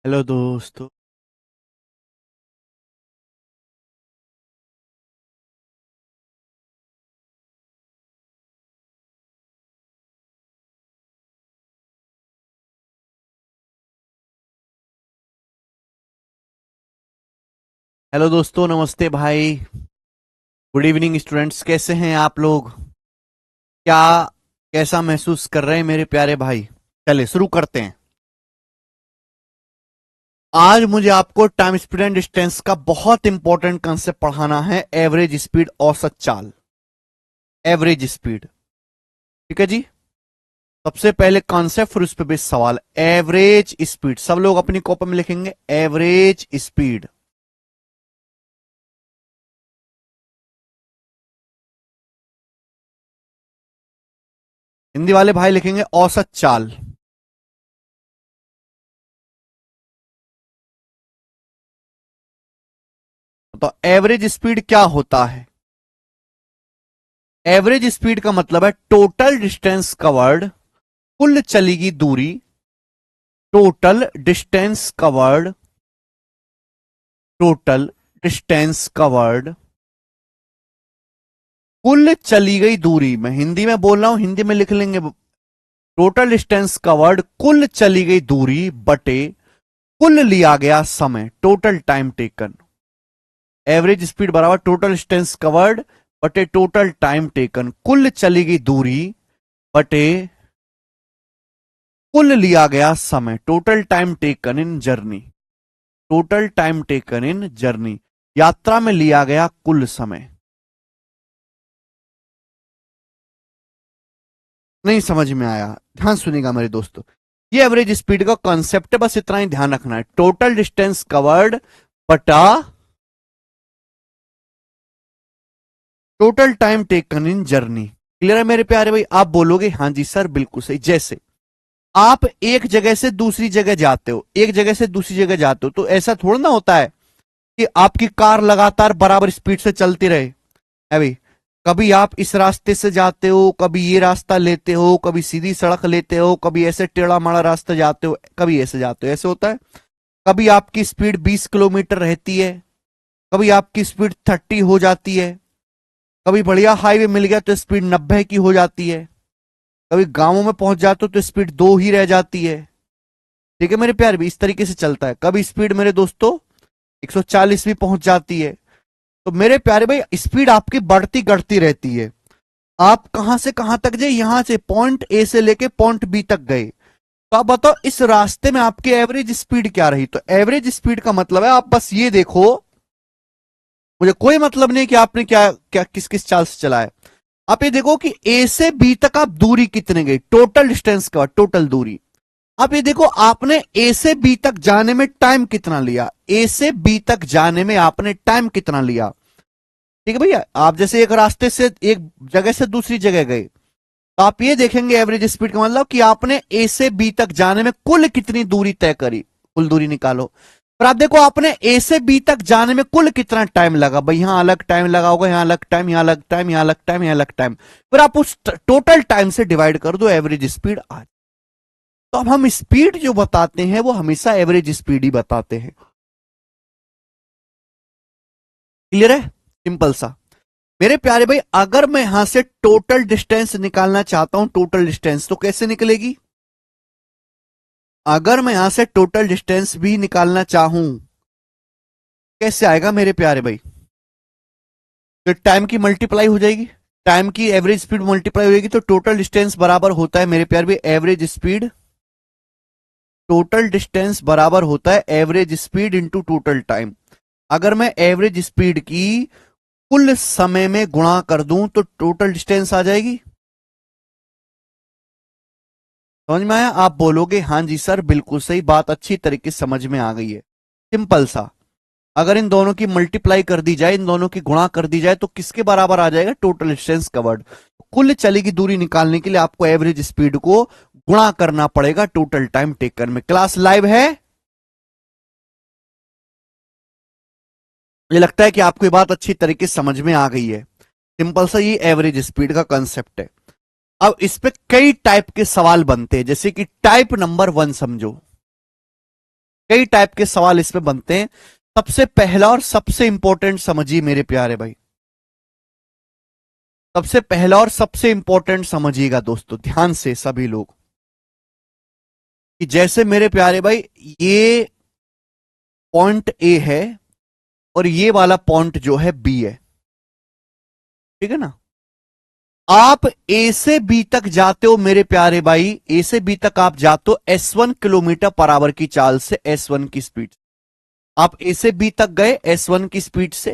Hello दोस्तों। Hello दोस्तों, नमस्ते भाई। गुड इवनिंग स्टूडेंट्स, कैसे हैं आप लोग? क्या कैसा महसूस कर रहे हैं मेरे प्यारे भाई? चलिए शुरू करते हैं। आज मुझे आपको टाइम स्पीड एंड डिस्टेंस का बहुत इंपॉर्टेंट कंसेप्ट पढ़ाना है, एवरेज स्पीड, औसत चाल। एवरेज स्पीड, ठीक है जी। सबसे पहले कॉन्सेप्ट, फिर उस पर बेस्ड सवाल। एवरेज स्पीड सब लोग अपनी कॉपी में लिखेंगे, एवरेज स्पीड। हिंदी वाले भाई लिखेंगे औसत चाल। तो एवरेज स्पीड क्या होता है? एवरेज स्पीड का मतलब है टोटल डिस्टेंस कवर्ड, कुल चली गई दूरी। Total distance covered, total distance covered, कुल चली गई दूरी। मैं हिंदी में बोल रहा हूं, हिंदी में लिख लेंगे। टोटल डिस्टेंस कवर्ड, कुल चली गई दूरी बटे कुल लिया गया समय, total time taken. Average speed बराबर टोटल डिस्टेंस कवर्ड बटे टोटल टाइम टेकन, कुल चली गई दूरी बटे कुल लिया गया समय, total time taken in journey. Total time taken in journey, यात्रा में लिया गया कुल समय। नहीं समझ में आया? ध्यान सुनिएगा मेरे दोस्तों, ये एवरेज स्पीड का कॉन्सेप्ट है, बस इतना ही ध्यान रखना है। टोटल डिस्टेंस कवर्ड बटा total time taken in journey. Clear है मेरे प्यारे भाई? आप बोलोगे हाँ जी सर, बिल्कुल सही। जैसे आप एक जगह से दूसरी जगह जाते हो, एक जगह से दूसरी जगह जाते हो, तो ऐसा थोड़ा ना होता है कि आपकी कार लगातार बराबर स्पीड से चलती रहे, है भाई। कभी आप इस रास्ते से जाते हो, कभी ये रास्ता लेते हो, कभी सीधी सड़क लेते हो, कभी ऐसे टेढ़ा माड़ा रास्ता जाते हो, कभी ऐसे जाते हो, ऐसे होता है। कभी आपकी स्पीड 20 किलोमीटर रहती है, कभी आपकी स्पीड 30 हो जाती है, कभी बढ़िया हाईवे मिल गया तो स्पीड 90 की हो जाती है, कभी गांवों में पहुंच जाते हो तो स्पीड 2 ही रह जाती है। ठीक है मेरे प्यार भी, इस तरीके से चलता है। कभी स्पीड मेरे दोस्तों 140 भी पहुंच जाती है। तो मेरे प्यारे भाई, स्पीड आपकी बढ़ती घटती रहती है। आप कहां से कहां तक गए, यहां से पॉइंट ए से लेके पॉइंट बी तक गए, तो आप बताओ इस रास्ते में आपकी एवरेज स्पीड क्या रही? तो एवरेज स्पीड का मतलब है, आप बस ये देखो, मुझे कोई मतलब नहीं कि आपने क्या क्या किस किस चाल से चला है। आप ये देखो कि ए से बी तक आप दूरी कितने गई, टोटल डिस्टेंस का, टोटल दूरी। आप ये देखो आपने ए से बी तक जाने में टाइम कितना लिया, ए से बी तक जाने में आपने टाइम कितना लिया। ठीक है भैया, आप जैसे एक रास्ते से एक जगह से दूसरी जगह गए, तो आप ये देखेंगे एवरेज स्पीड का मतलब कि आपने ए से बी तक जाने में कुल कितनी दूरी तय करी, कुल दूरी निकालो। पर आप देखो आपने ए से बी तक जाने में कुल कितना टाइम लगा, भाई यहां अलग टाइम लगा होगा, यहां अलग टाइम, यहां अलग टाइम, यहां अलग टाइम, यहां अलग टाइम। फिर आप उस टोटल टाइम से डिवाइड कर दो, एवरेज स्पीड आ। तो अब हम स्पीड जो बताते हैं वो हमेशा एवरेज स्पीड ही बताते हैं। क्लियर है? सिंपल सा। मेरे प्यारे भाई, अगर मैं यहां से टोटल डिस्टेंस निकालना चाहता हूं, टोटल डिस्टेंस तो कैसे निकलेगी? अगर मैं यहां से टोटल डिस्टेंस भी निकालना चाहूं, कैसे आएगा मेरे प्यारे भाई? तो टाइम की मल्टीप्लाई हो जाएगी, टाइम की एवरेज स्पीड मल्टीप्लाई हो जाएगी, तो टोटल डिस्टेंस बराबर होता है मेरे प्यारे भाई एवरेज स्पीड। टोटल डिस्टेंस बराबर होता है average speed into total time. अगर मैं एवरेज स्पीड की कुल समय में गुणा कर दूं तो टोटल डिस्टेंस आ जाएगी। समझ में आया? आप बोलोगे हाँ जी सर, बिल्कुल सही बात, अच्छी तरीके से समझ में आ गई है। सिंपल सा। अगर इन दोनों की मल्टीप्लाई कर दी जाए, इन दोनों की गुणा कर दी जाए, तो किसके बराबर आ जाएगा? Total distance covered. कुल चली की दूरी निकालने के लिए आपको एवरेज स्पीड को गुणा करना पड़ेगा टोटल टाइम टेकन में। क्लास लाइव है? मुझे लगता है कि आपको ये बात अच्छी तरीके से समझ में आ गई है। सिंपल सा ये एवरेज स्पीड का कंसेप्ट है। अब इस पे कई टाइप के सवाल बनते हैं, जैसे कि टाइप नंबर 1 समझो। कई टाइप के सवाल इसमें बनते हैं। सबसे पहला और सबसे इंपॉर्टेंट समझिए मेरे प्यारे भाई, सबसे पहला और सबसे इंपॉर्टेंट समझिएगा दोस्तों ध्यान से सभी लोग, कि जैसे मेरे प्यारे भाई ये पॉइंट ए है और ये वाला पॉइंट जो है बी है, ठीक है ना। आप ए से बी तक जाते हो मेरे प्यारे भाई, ए से बी तक आप जाते हो S1 किलोमीटर पर आवर की चाल से, S1 की स्पीड। आप ए से बी तक गए S1 की स्पीड से,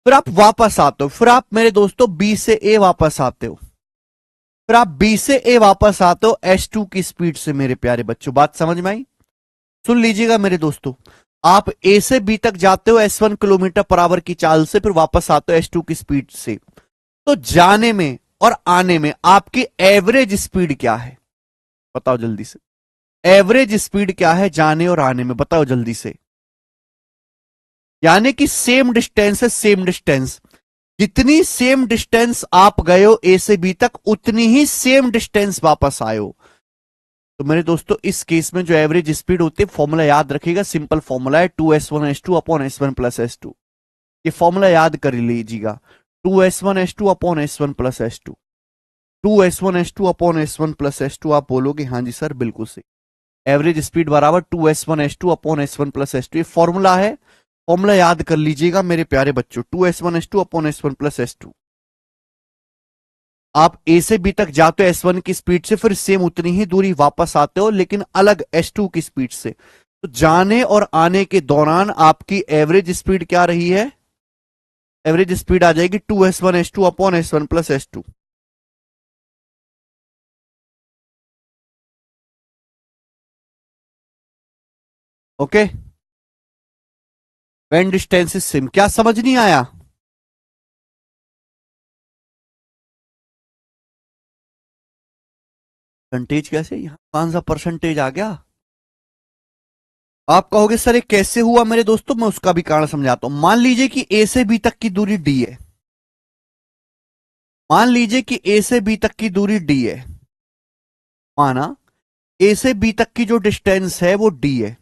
फिर आप वापस आते हो, फिर आप मेरे दोस्तों बी से ए वापस आते हो, फिर आप बी से ए वापस आते हो S2 की स्पीड से मेरे प्यारे बच्चों। बात समझ में आई? सुन लीजिएगा मेरे दोस्तों, आप ए से बी तक जाते हो S1 किलोमीटर पर आवर की चाल से, फिर वापस आते हो S2 की स्पीड से। तो जाने में और आने में आपकी एवरेज स्पीड क्या है बताओ जल्दी से। एवरेज स्पीड क्या है जाने और आने में, बताओ जल्दी से। यानी कि सेम डिस्टेंस है, सेम डिस्टेंस, जितनी सेम डिस्टेंस आप गए हो ए से बी तक, उतनी ही सेम डिस्टेंस वापस आए हो। तो मेरे दोस्तों इस केस में जो एवरेज स्पीड होती है, फॉर्मूला याद रखिएगा, सिंपल फॉर्मूला है 2s1s2 upon s1 plus s2। ये फॉर्मूला याद कर लीजिएगा, 2s1s2 upon s1 plus s2। 2s1s2 upon s1 plus s2। आप बोलोगे हाँ जी सर बिल्कुल सही। एवरेज स्पीड बराबर 2s1s2 upon s1 plus s2। ये फॉर्मूला है, फॉर्मूला याद कर लीजिएगा मेरे प्यारे बच्चों, 2s1s2 upon s1 plus s2। आप ए से बी तक जाते हो S1 की स्पीड से, फिर सेम उतनी ही दूरी वापस आते हो लेकिन अलग S2 की स्पीड से। तो जाने और आने के दौरान आपकी एवरेज स्पीड क्या रही है? एवरेज स्पीड आ जाएगी 2s1s2 upon s1 plus s2। Okay, when distance is same. क्या समझ नहीं आया? परसेंटेज कैसे, यहां कौन सा परसेंटेज आ गया? आप कहोगे सर ये कैसे हुआ मेरे दोस्तों, मैं उसका भी कारण समझाता हूं। मान लीजिए कि ए से बी तक की दूरी डी है, मान लीजिए कि ए से बी तक की दूरी डी है, माना ए से बी तक की जो डिस्टेंस है वो डी है,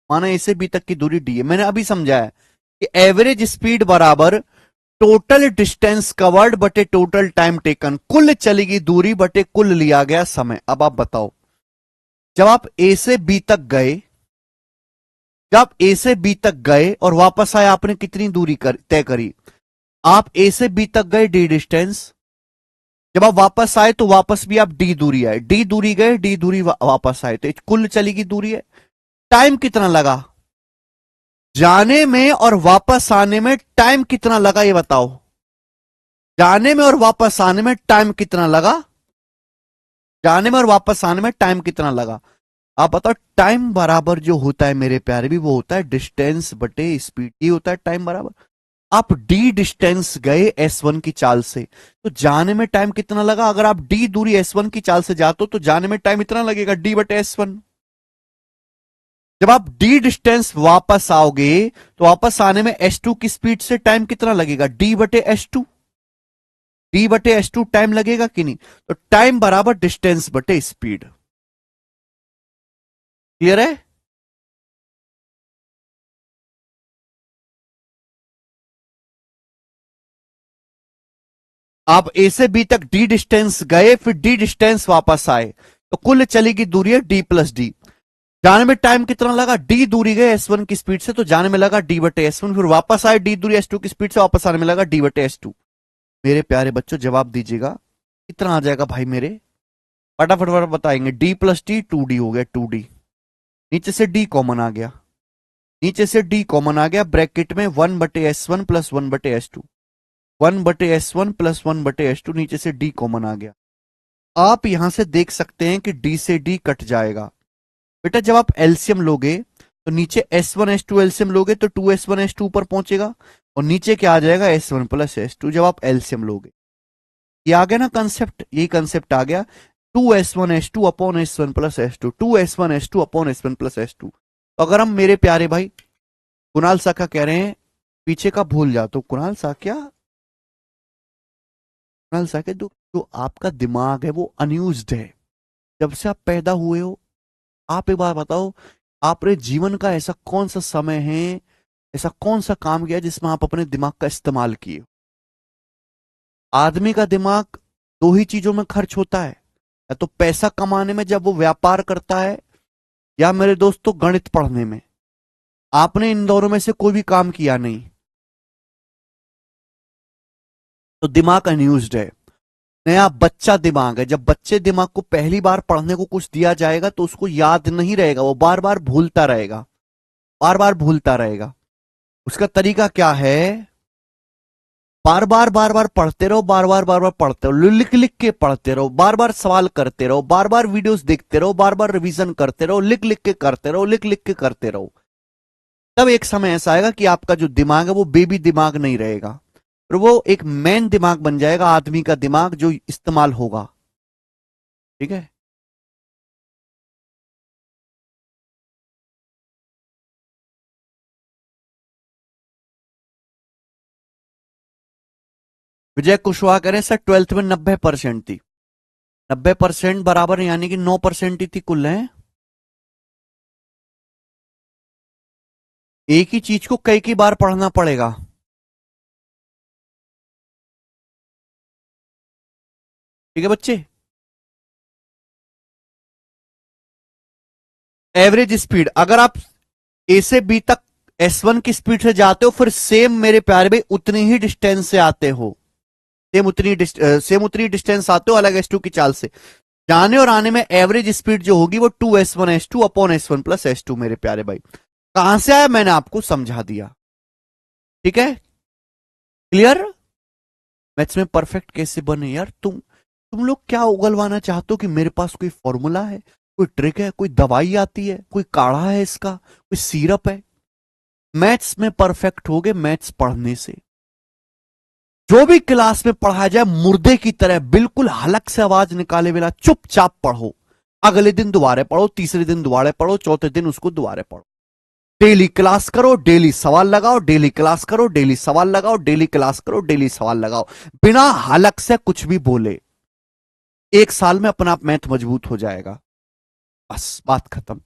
माना ए से बी तक की दूरी डी है। मैंने अभी समझाया कि एवरेज स्पीड बराबर टोटल डिस्टेंस कवर्ड बटे टोटल टाइम टेकन, कुल चली गई दूरी बटे कुल लिया गया समय। अब आप बताओ, जब आप ए से बी तक गए, जब आप ए से बी तक गए और वापस आए, आपने कितनी दूरी तय करी? आप ए से बी तक गए डी डिस्टेंस, जब आप वापस आए तो वापस भी आप डी दूरी आए, डी दूरी गए, डी दूरी वापस आए, तो कुल चली गई दूरी है। टाइम कितना लगा जाने में और वापस आने में? टाइम कितना लगा ये बताओ, जाने में और वापस आने में टाइम कितना लगा? जाने में और वापस आने में टाइम कितना लगा? आप बताओ। टाइम बराबर जो होता है मेरे प्यारे भी, वो होता है डिस्टेंस बटे स्पीड, ये होता है टाइम बराबर। आप डी डिस्टेंस गए S1 की चाल से, तो जाने में टाइम कितना लगा? अगर आप डी दूरी S1 की चाल से जाते हो तो जाने में टाइम इतना लगेगा डी बटे S1। जब आप डी डिस्टेंस वापस आओगे तो वापस आने में S2 की स्पीड से टाइम कितना लगेगा? डी बटे S2। डी बटे S2 टाइम लगेगा कि नहीं? तो टाइम बराबर डिस्टेंस बटे स्पीड। क्लियर है? आप ए से बी तक डी डिस्टेंस गए, फिर डी डिस्टेंस वापस आए, तो कुल चलेगी दूरी है डी प्लस डी। जाने में टाइम कितना लगा? डी दूरी गए S1 की स्पीड से, तो जाने में लगा डी बटे S1, फिर वापस आए डी दूरी S2 की स्पीड से, वापस आने में लगा डी बटे S2। मेरे प्यारे बच्चों जवाब दीजिएगा, कितना आ जाएगा भाई मेरे? फटाफट बताएंगे। डी प्लस डी 2D हो गया, 2D। नीचे से डी कॉमन आ गया, नीचे से डी कॉमन आ गया, ब्रैकेट में 1/S1 plus 1/S2, 1/S1 plus 1/S2, नीचे से डी कॉमन आ गया। आप यहां से देख सकते हैं कि डी से डी कट जाएगा। बेटा जब आप एलसीएम लोगे तो नीचे S1 S2 एलसीएम लोगे तो 2S1 S2 पर पहुंचेगा, और नीचे क्या आ जाएगा? S1 प्लस S2 जब आप एलसीएम लोगे। ये आ गया ना कंसेप्ट, यही कंसेप्ट आ गया। 2S1 S2 upon S1 plus S2, 2S1 S2 upon S1 plus S2। तो अगर हम मेरे प्यारे भाई कुणाल सा का कह रहे हैं, पीछे का भूल जा, तो कुणाल सा क्या, कुणाल सा के जो आपका दिमाग है वो अनयूज्ड है। जब से आप पैदा हुए हो, आप एक बार बताओ, आपने जीवन का ऐसा कौन सा समय है, ऐसा कौन सा काम किया जिसमें आप अपने दिमाग का इस्तेमाल किए? आदमी का दिमाग दो ही चीजों में खर्च होता है, या तो पैसा कमाने में जब वो व्यापार करता है, या मेरे दोस्तों गणित पढ़ने में। आपने इन दोनों में से कोई भी काम किया नहीं, तो दिमाग अनयूज्ड है। नया बच्चा दिमाग है, जब बच्चे दिमाग को पहली बार पढ़ने को कुछ दिया जाएगा तो उसको याद नहीं रहेगा, वो बार बार भूलता रहेगा, बार बार भूलता रहेगा। उसका तरीका क्या है? बार बार पढ़ते रहो, बार बार पढ़ते रहो, लिख लिख के पढ़ते रहो, बार बार सवाल करते रहो, बार बार वीडियोस देखते रहो, बार बार रिवीजन करते रहो, लिख लिख के करते रहो, लिख लिख के करते रहो। तब एक समय ऐसा आएगा कि आपका जो दिमाग है वो बेबी दिमाग नहीं रहेगा, और वो एक मैन दिमाग बन जाएगा, आदमी का दिमाग जो इस्तेमाल होगा। ठीक है? विजय कुशवाहा कह रहे हैं सर 12th में 90% थी। 90% बराबर यानी कि 9% ही थी कुल है। एक ही चीज को कई कई बार पढ़ना पड़ेगा। ठीक है बच्चे? एवरेज स्पीड, अगर आप ए से बी तक S1 की स्पीड से जाते हो, फिर सेम मेरे प्यारे भाई उतनी ही डिस्टेंस से आते हो, सेम उतनी डिस्टेंस आते हो, अलग S2 की चाल से। जाने और आने में एवरेज स्पीड जो होगी वो 2S1 S2 upon S1 plus S2 मेरे प्यारे भाई। कहां से आया मैंने आपको समझा दिया। ठीक है? क्लियर? मैथ्स में परफेक्ट कैसे बने यार? तुम लोग क्या उगलवाना चाहते हो कि मेरे पास कोई फॉर्मूला है, कोई ट्रिक है, कोई दवाई आती है, कोई काढ़ा है इसका, कोई सिरप है? मैथ्स में परफेक्ट हो गए मैथ्स पढ़ने से। जो भी क्लास में पढ़ाया जाए मुर्दे की तरह बिल्कुल हलक से आवाज निकाले बिना चुपचाप पढ़ो। अगले दिन दोबारा पढ़ो, तीसरे दिन दोबारा पढ़ो, चौथे दिन उसको दोबारा पढ़ो। डेली क्लास करो, डेली सवाल लगाओ, डेली क्लास करो, डेली सवाल लगाओ, डेली क्लास करो, डेली सवाल लगाओ, बिना हलक से कुछ भी बोले। एक साल में अपना आप मैथ मजबूत हो जाएगा। बस बात खत्म।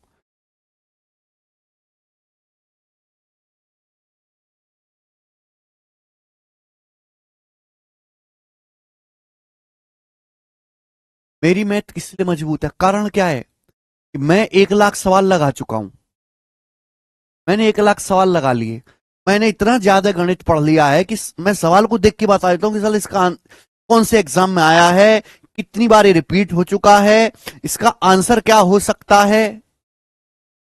मेरी मैथ किसलिए मजबूत है? कारण क्या है कि मैं 1 लाख सवाल लगा चुका हूं। मैंने 1 लाख सवाल लगा लिए। मैंने इतना ज्यादा गणित पढ़ लिया है कि मैं सवाल को देख के बता देता हूं कि साल इसका कौन से एग्जाम में आया है, कितनी बार ये रिपीट हो चुका है, इसका आंसर क्या हो सकता है।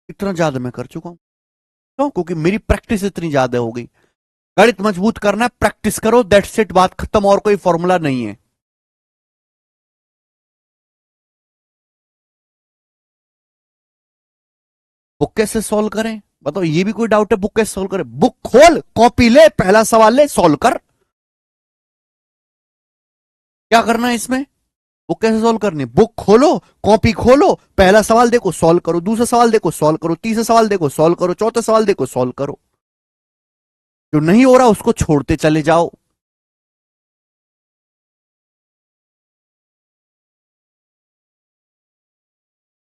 इतना ज्यादा मैं कर चुका हूं। क्यों? क्योंकि मेरी प्रैक्टिस इतनी ज्यादा हो गई। गणित मजबूत करना है, प्रैक्टिस करो, दैट्स इट, बात खत्म। और कोई फॉर्मूला नहीं है। बुक कैसे सॉल्व करें बताओ? ये भी कोई डाउट है? बुक कैसे सॉल्व करें? बुक खोल, कॉपी ले, पहला सवाल ले, सॉल्व कर। क्या करना है इसमें? बुक कैसे सॉल्व करनी? बुक खोलो, कॉपी खोलो, पहला सवाल देखो, सॉल्व करो, दूसरा सवाल देखो, सॉल्व करो, तीसरा सवाल देखो, सॉल्व करो, चौथा सवाल देखो, सॉल्व करो। जो नहीं हो रहा उसको छोड़ते चले जाओ।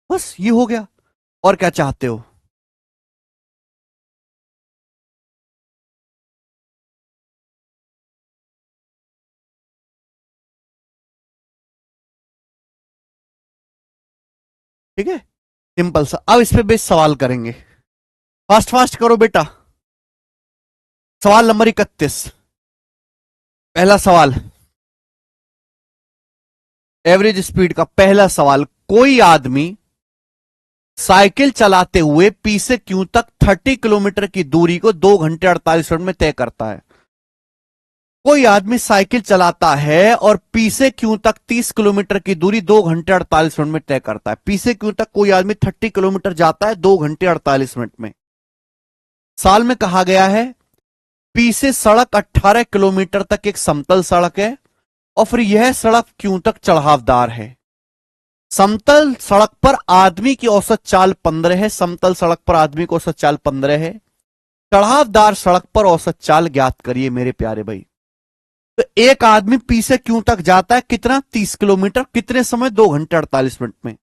बस ये हो गया। और क्या चाहते हो? ठीक है? सिंपल सा। अब इस पे बेस सवाल करेंगे। फास्ट फास्ट करो बेटा। सवाल नंबर 31। पहला सवाल, एवरेज स्पीड का पहला सवाल। कोई आदमी साइकिल चलाते हुए पी से क्यू तक 30 किलोमीटर की दूरी को 2 घंटे 48 मिनट में तय करता है। कोई आदमी साइकिल चलाता है और पी से क्यू तक 30 किलोमीटर की दूरी 2 घंटे 48 मिनट में तय करता है। पी से क्यू तक कोई आदमी 30 किलोमीटर जाता है 2 घंटे 48 मिनट में। साल में कहा गया है पी से सड़क 18 किलोमीटर तक एक समतल सड़क है, और फिर यह सड़क क्यों तक चढ़ावदार है। समतल सड़क पर आदमी की औसत चाल 15 है। समतल सड़क पर आदमी की औसत चाल 15 है। चढ़ावदार सड़क पर औसत चाल ज्ञात करिए मेरे प्यारे भाई। तो एक आदमी पी से क्यों तक जाता है कितना? 30 किलोमीटर। कितने समय? 2 घंटे 48 मिनट में।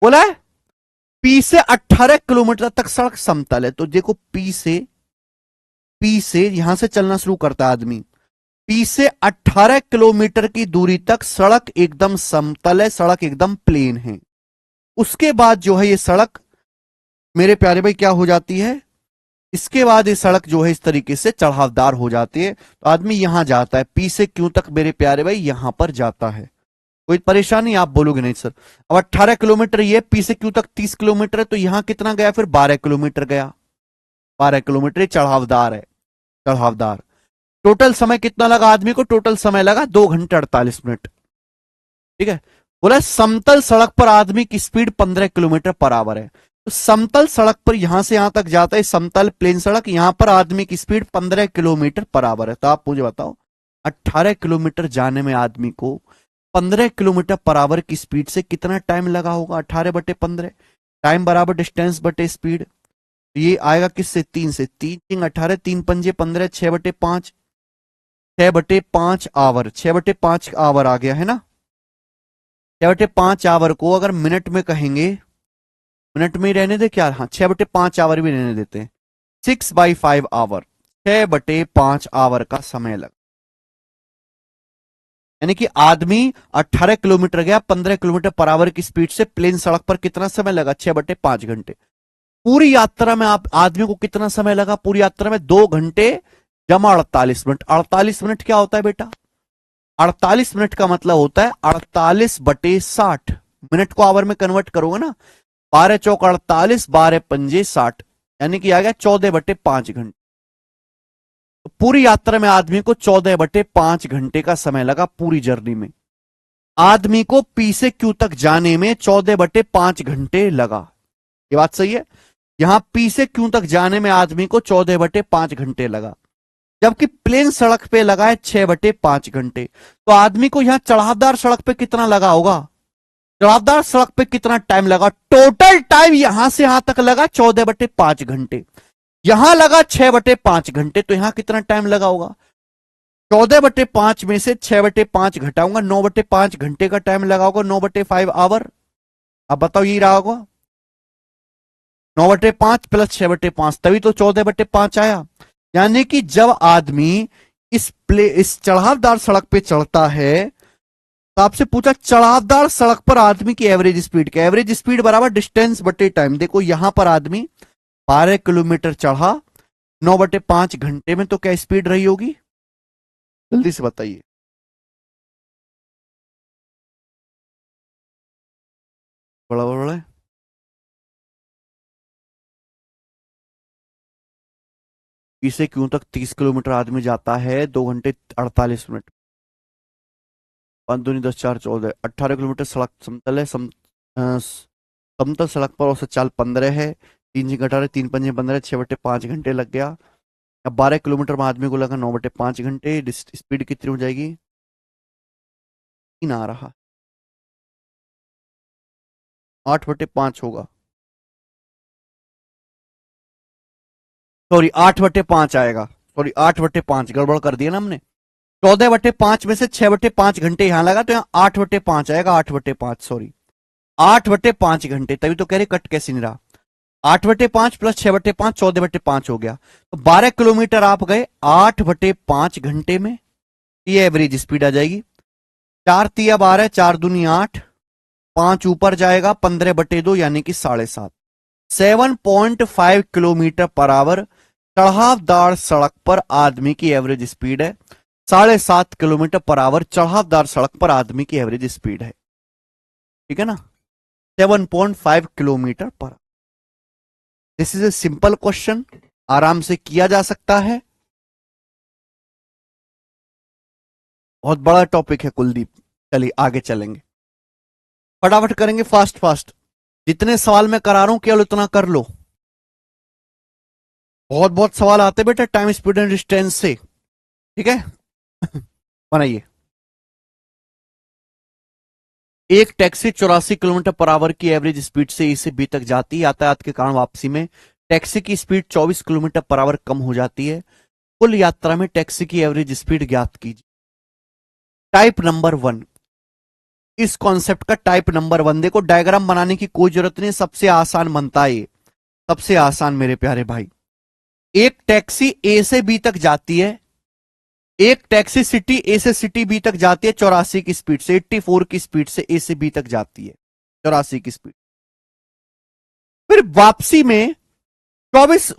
बोला है? पी से 18 किलोमीटर तक सड़क समतल है। तो देखो पी से यहां से चलना शुरू करता है आदमी, पी से 18 किलोमीटर की दूरी तक सड़क एकदम समतल है, सड़क एकदम प्लेन है। उसके बाद जो है ये सड़क मेरे प्यारे भाई क्या हो जाती है, इसके बाद ये सड़क जो है इस तरीके से चढ़ावदार हो जाती है। तो आदमी यहां जाता है, पी से क्यों तक मेरे प्यारे भाई यहां पर जाता है। कोई परेशानी आप बोलोगे नहीं सर, अब 18 किलोमीटर ये पी से क्यों तक 30 किलोमीटर है, तो यहां कितना गया, फिर 12 किलोमीटर गया। 12 किलोमीटर चढ़ावदार है, चढ़ावदार। टोटल समय कितना लगा आदमी को, टोटल समय लगा 2 घंटे 48 मिनट। ठीक है, बोला समतल सड़क पर आदमी की स्पीड 15 किलोमीटर पर आवर है। तो समतल सड़क पर यहां से यहां तक जाता है, समतल प्लेन सड़क, यहां पर आदमी की स्पीड 15 किलोमीटर पर आवर है। तो आप मुझे बताओ 18 किलोमीटर जाने में आदमी को 15 किलोमीटर पर आवर की स्पीड से कितना टाइम लगा होगा। 18/15 टाइम बराबर डिस्टेंस बटे स्पीड। ये आएगा किससे, 3 से, 3 18, 3 पंजे 15, 6/5, 6/5 आवर, 6/5 आवर आ गया है ना। 6/5 आवर को अगर मिनट में कहेंगे, मिनट में ही रहने दे क्या, हाँ 6/5 आवर भी रहने देते हैं। 6/5 आवर, 6/5 आवर का समय लगा। यानी कि आदमी 18 किलोमीटर गया 15 किलोमीटर पर आवर की स्पीड से, प्लेन सड़क पर कितना समय लगा, 6/5 घंटे। पूरी यात्रा में आप आदमी को कितना समय लगा, पूरी यात्रा में 2 घंटे जमा 48 मिनट। 48 मिनट क्या होता है बेटा, 48 मिनट का मतलब होता है 48/60। मिनट को आवर में कन्वर्ट करोगे ना, 12 चौक 48, 12 पंजे 60, यानी कि आ गया 14/5 घंटे। तो पूरी यात्रा में आदमी को 14/5 घंटे का समय लगा पूरी जर्नी में। आदमी को पी से क्यू तक जाने में 14/5 घंटे लगा। ये बात सही है, यहां पी से क्यू तक जाने में आदमी को 14/5 घंटे लगा, जबकि प्लेन सड़क पे लगा है 6/5 घंटे। तो आदमी को यहां चढ़ावदार सड़क पे कितना लगा होगा, चढ़ावदार सड़क पे कितना टाइम लगा, टोटल टाइम यहां से यहां तक लगा 14/5 घंटे, यहां लगा 6/5 घंटे। तो यहां कितना टाइम लगा होगा, 14/5 में से 6/5 घटाऊंगा, 9/5 घंटे का टाइम लगा होगा, 9/5 आवर। अब बताओ यही रहा होगा, 9/5 प्लस 6/5, तभी तो 14/5 आया। यानी कि जब आदमी इस चढ़ावदार सड़क पे चढ़ता है, तो आपसे पूछा चढ़ावदार सड़क पर आदमी की एवरेज स्पीड, क्या एवरेज स्पीड बराबर डिस्टेंस बटे टाइम। देखो यहां पर आदमी 12 किलोमीटर चढ़ा 9/5 घंटे में, तो क्या स्पीड रही होगी, जल्दी से बताइए। बड़ा बड़ा इसे क्यों तक 30 किलोमीटर आदमी जाता है 2 घंटे 48 मिनट। 5 दूनी 10 4 14, 18 किलोमीटर सड़क समतल है, समतल सड़क पर औसत चाल 15 है, 3 3 पंजे 15, 6/5 घंटे लग गया। अब 12 किलोमीटर में आदमी को लगा 9/5 घंटे, स्पीड कितनी हो जाएगी, 3 आ रहा, 8/5 होगा, सॉरी 8/5 आएगा, सॉरी 8/5 गड़बड़ कर दिया ना हमने। 14/5 में से 6/5 घंटे यहां लगा, तो यहां 8/5 आएगा, 8/5 सॉरी 8/5 घंटे, तभी तो कह रहे कट कैसे नहीं रहा। 8/5 प्लस 6/5 14/5 हो गया। तो 12 किलोमीटर आप गए 8/5 घंटे में, ये एवरेज स्पीड आ जाएगी। 4 तिया 12, 4 दूनी 8, 5 ऊपर जाएगा 15/2 यानी कि 7.5, 7.5 किलोमीटर पर आवर चढ़ावदार सड़क पर आदमी की एवरेज स्पीड है। 7.5 किलोमीटर पर आवर चढ़ावदार सड़क पर आदमी की एवरेज स्पीड है, ठीक है ना, 7.5 किलोमीटर पर। This is a simple question, आराम से किया जा सकता है। बहुत बड़ा टॉपिक है कुलदीप, चलिए आगे चलेंगे, फटाफट करेंगे, फास्ट फास्ट। जितने सवाल मैं करा रहा हूं केवल उतना कर लो। बहुत बहुत सवाल आते बेटा टाइम स्पीड एंड डिस्टेंस से, ठीक है। बनाइए। एक टैक्सी 84 किलोमीटर पर आवर की एवरेज स्पीड से ए से बी तक जाती है। यातायात के कारण वापसी में टैक्सी की स्पीड 24 किलोमीटर पर आवर कम हो जाती है। कुल यात्रा में टैक्सी की एवरेज स्पीड ज्ञात कीजिए। टाइप नंबर 1, इस कॉन्सेप्ट का टाइप नंबर 1 देखो, डायग्राम बनाने की कोई जरूरत नहीं, सबसे आसान बनता है ये, सबसे आसान मेरे प्यारे भाई। एक टैक्सी ए से बी तक जाती है, एक टैक्सी सिटी ए से सिटी बी तक जाती है 84 की स्पीड से, 84 की स्पीड से ए से बी तक जाती है 84 की स्पीड। फिर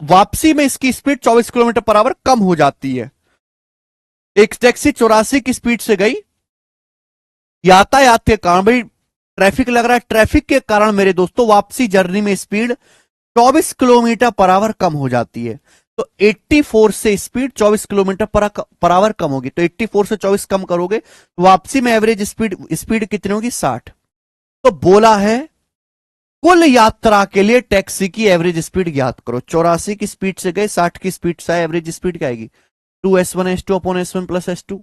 वापसी में इसकी स्पीड 24 किलोमीटर पर आवर कम हो जाती है। एक टैक्सी 84 की स्पीड से गई, यातायात के कारण, भाई ट्रैफिक लग रहा है, ट्रैफिक के कारण मेरे दोस्तों वापसी जर्नी में स्पीड 24 किलोमीटर पर आवर कम हो जाती है। तो 84 से स्पीड 24 किलोमीटर पर आवर कम होगी, तो 84 से 24 कम करोगे तो वापसी में एवरेज स्पीड कितनी होगी? 60। तो बोला है कुल यात्रा के लिए टैक्सी की एवरेज स्पीड ज्ञात करो। 84 की स्पीड से गए, 60 की स्पीड से आए, एवरेज स्पीड क्या आएगी? 2s1s2 upon s1 plus s2,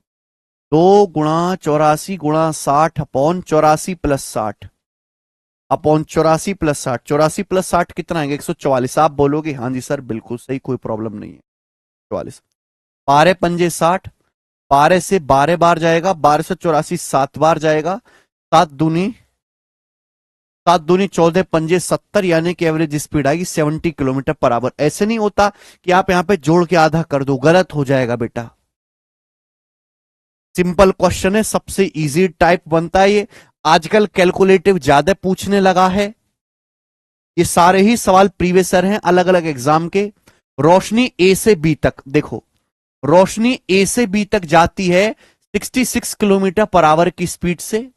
2 गुणा 84 गुणा 60 upon 84 plus 60 upon 84 plus 60, 84 plus 60 कितना आएगा? 144। आप बोलोगे हाँ जी सर बिल्कुल सही, कोई प्रॉब्लम नहीं है। 44 12 पंजे 60, 12 से 12 बार जाएगा, 12 से 84 7 बार जाएगा, 7 दूनी 14 पंजे 70, यानी कि एवरेज स्पीड आएगी 70 किलोमीटर पर आवर। ऐसे नहीं होता कि आप यहां पे जोड़ के आधा कर दो, गलत हो जाएगा बेटा। सिंपल क्वेश्चन है, सबसे इजी टाइप बनता है ये। आजकल कैलकुलेटिव ज्यादा पूछने लगा है। ये सारे ही सवाल प्रीवियसर हैं अलग अलग एग्जाम के। रोशनी ए से बी तक, देखो रोशनी ए से बी तक जाती है 66 किलोमीटर पर आवर की स्पीड से,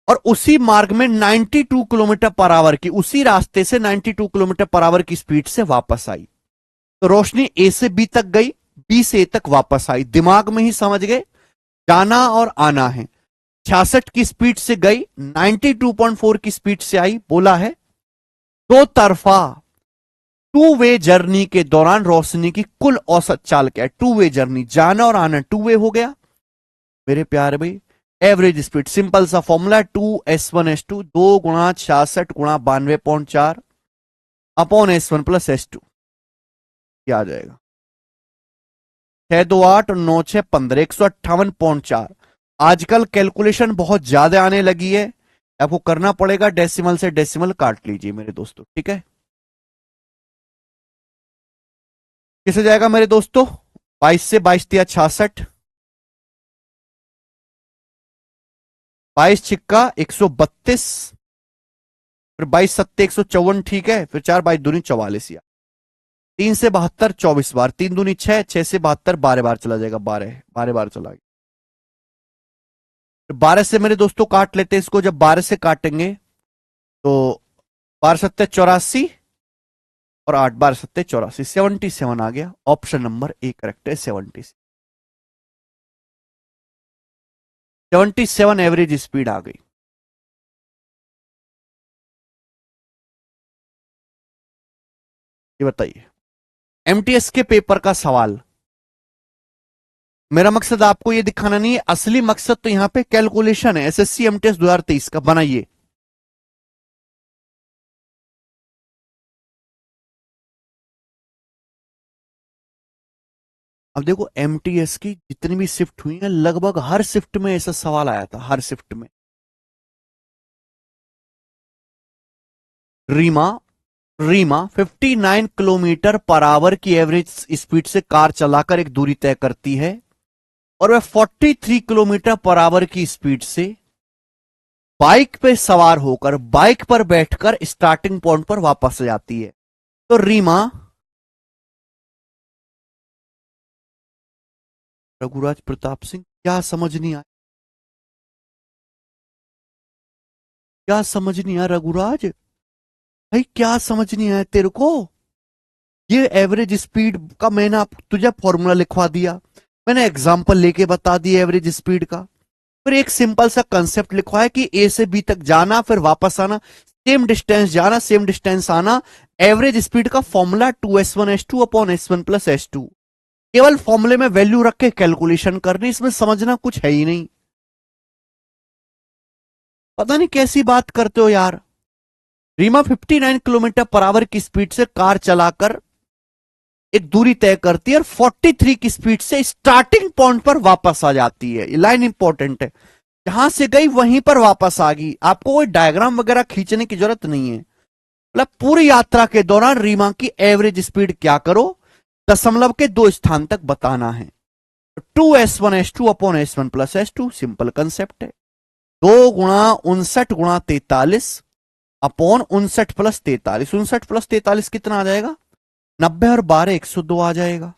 और उसी मार्ग में 92 किलोमीटर पर आवर की, उसी रास्ते से 92 किलोमीटर पर आवर की स्पीड से वापस आई। तो रोशनी ए से बी तक गई, बी से ए तक वापस आई। दिमाग में ही समझ गए, जाना और आना है। 66 की स्पीड से गई, 92.4 की स्पीड से आई। बोला है दो तरफा 2 वे जर्नी के दौरान रोशनी की कुल औसत चाल क्या है? 2 वे जर्नी, जाना और आना 2 वे हो गया मेरे प्यारे भाई। एवरेज स्पीड सिंपल सा फॉर्मूला 2s1s2, 2 गुणा 66 गुणा 92.4 अपॉन s1 प्लस s2, क्या आ जाएगा? 6 2 8 और 9 6 15, 158.4। आजकल कैलकुलेशन बहुत ज्यादा आने लगी है, आपको करना पड़ेगा डेसिमल से डेसिमल काट लीजिए मेरे दोस्तों, ठीक है। किसे जाएगा मेरे दोस्तों? 22 से 22 दिया 66, 22 छिक्का 132, फिर 22 सत्ते 154, ठीक है। फिर 4 22 दूनी 44, या 3 से 72 24 बार, 3 दूनी 6, 6 से 72 12 बार चला जाएगा, 12 बार चला गया। 12 से मेरे दोस्तों काट लेते हैं इसको। जब 12 से काटेंगे तो 12 सत्ते 84 और 8 12 सत्ते 84, 77 आ गया। ऑप्शन नंबर ए करेक्ट है, 77 एवरेज स्पीड आ गई। ये बताइए एमटीएस के पेपर का सवाल। मेरा मकसद आपको ये दिखाना नहीं है, असली मकसद तो यहां पे कैलकुलेशन है। एसएससी एमटीएस 2023 का बनाइए। अब देखो एमटीएस की जितनी भी शिफ्ट हुई है, लगभग हर शिफ्ट में ऐसा सवाल आया था, हर शिफ्ट में। Reema Reema 59 kilometre per hour की एवरेज स्पीड से कार चलाकर एक दूरी तय करती है, और वह 43 किलोमीटर पर आवर की स्पीड से बाइक पे सवार होकर, बाइक पर बैठकर स्टार्टिंग पॉइंट पर वापस आ जाती है। तो रीमा, रघुराज प्रताप सिंह, क्या समझ नहीं आया? क्या समझ नहीं आया रघुराज भाई? क्या समझ नहीं आया तेरे को? ये एवरेज स्पीड का मैंने आप तुझे फॉर्मूला लिखवा दिया, मैंने एग्जांपल लेके बता दिया एवरेज स्पीड का, फिर एक सिंपल सा कंसेप्ट लिखवाया कि ए से बी तक जाना फिर वापस आना, सेम डिस्टेंस जाना सेम डिस्टेंस आना। एवरेज स्पीड का formula 2s1s2 upon s1 plus s2। केवल फॉर्मूले में वैल्यू रख के कैलकुलेशन करनी, इसमें समझना कुछ है ही नहीं। पता नहीं कैसी बात करते हो यार। रीमा 59 किलोमीटर पर आवर की स्पीड से कार चलाकर एक दूरी तय करती है और 43 की स्पीड से स्टार्टिंग पॉइंट पर वापस आ जाती है। ये लाइन इंपॉर्टेंट है। जहां से गई वहीं पर वापस आ गई, आपको कोई डायग्राम वगैरह खींचने की जरूरत नहीं है। मतलब पूरी यात्रा के दौरान रीमा की एवरेज स्पीड क्या करो, दशमलव के 2 स्थान तक बताना है। 2s1s2 upon s1 plus s2, simple concept है। 2 × 59 × 43 अपॉन 59 + 43, 59 + 43 कितना आ जाएगा, 90, और 12 102 आ जाएगा।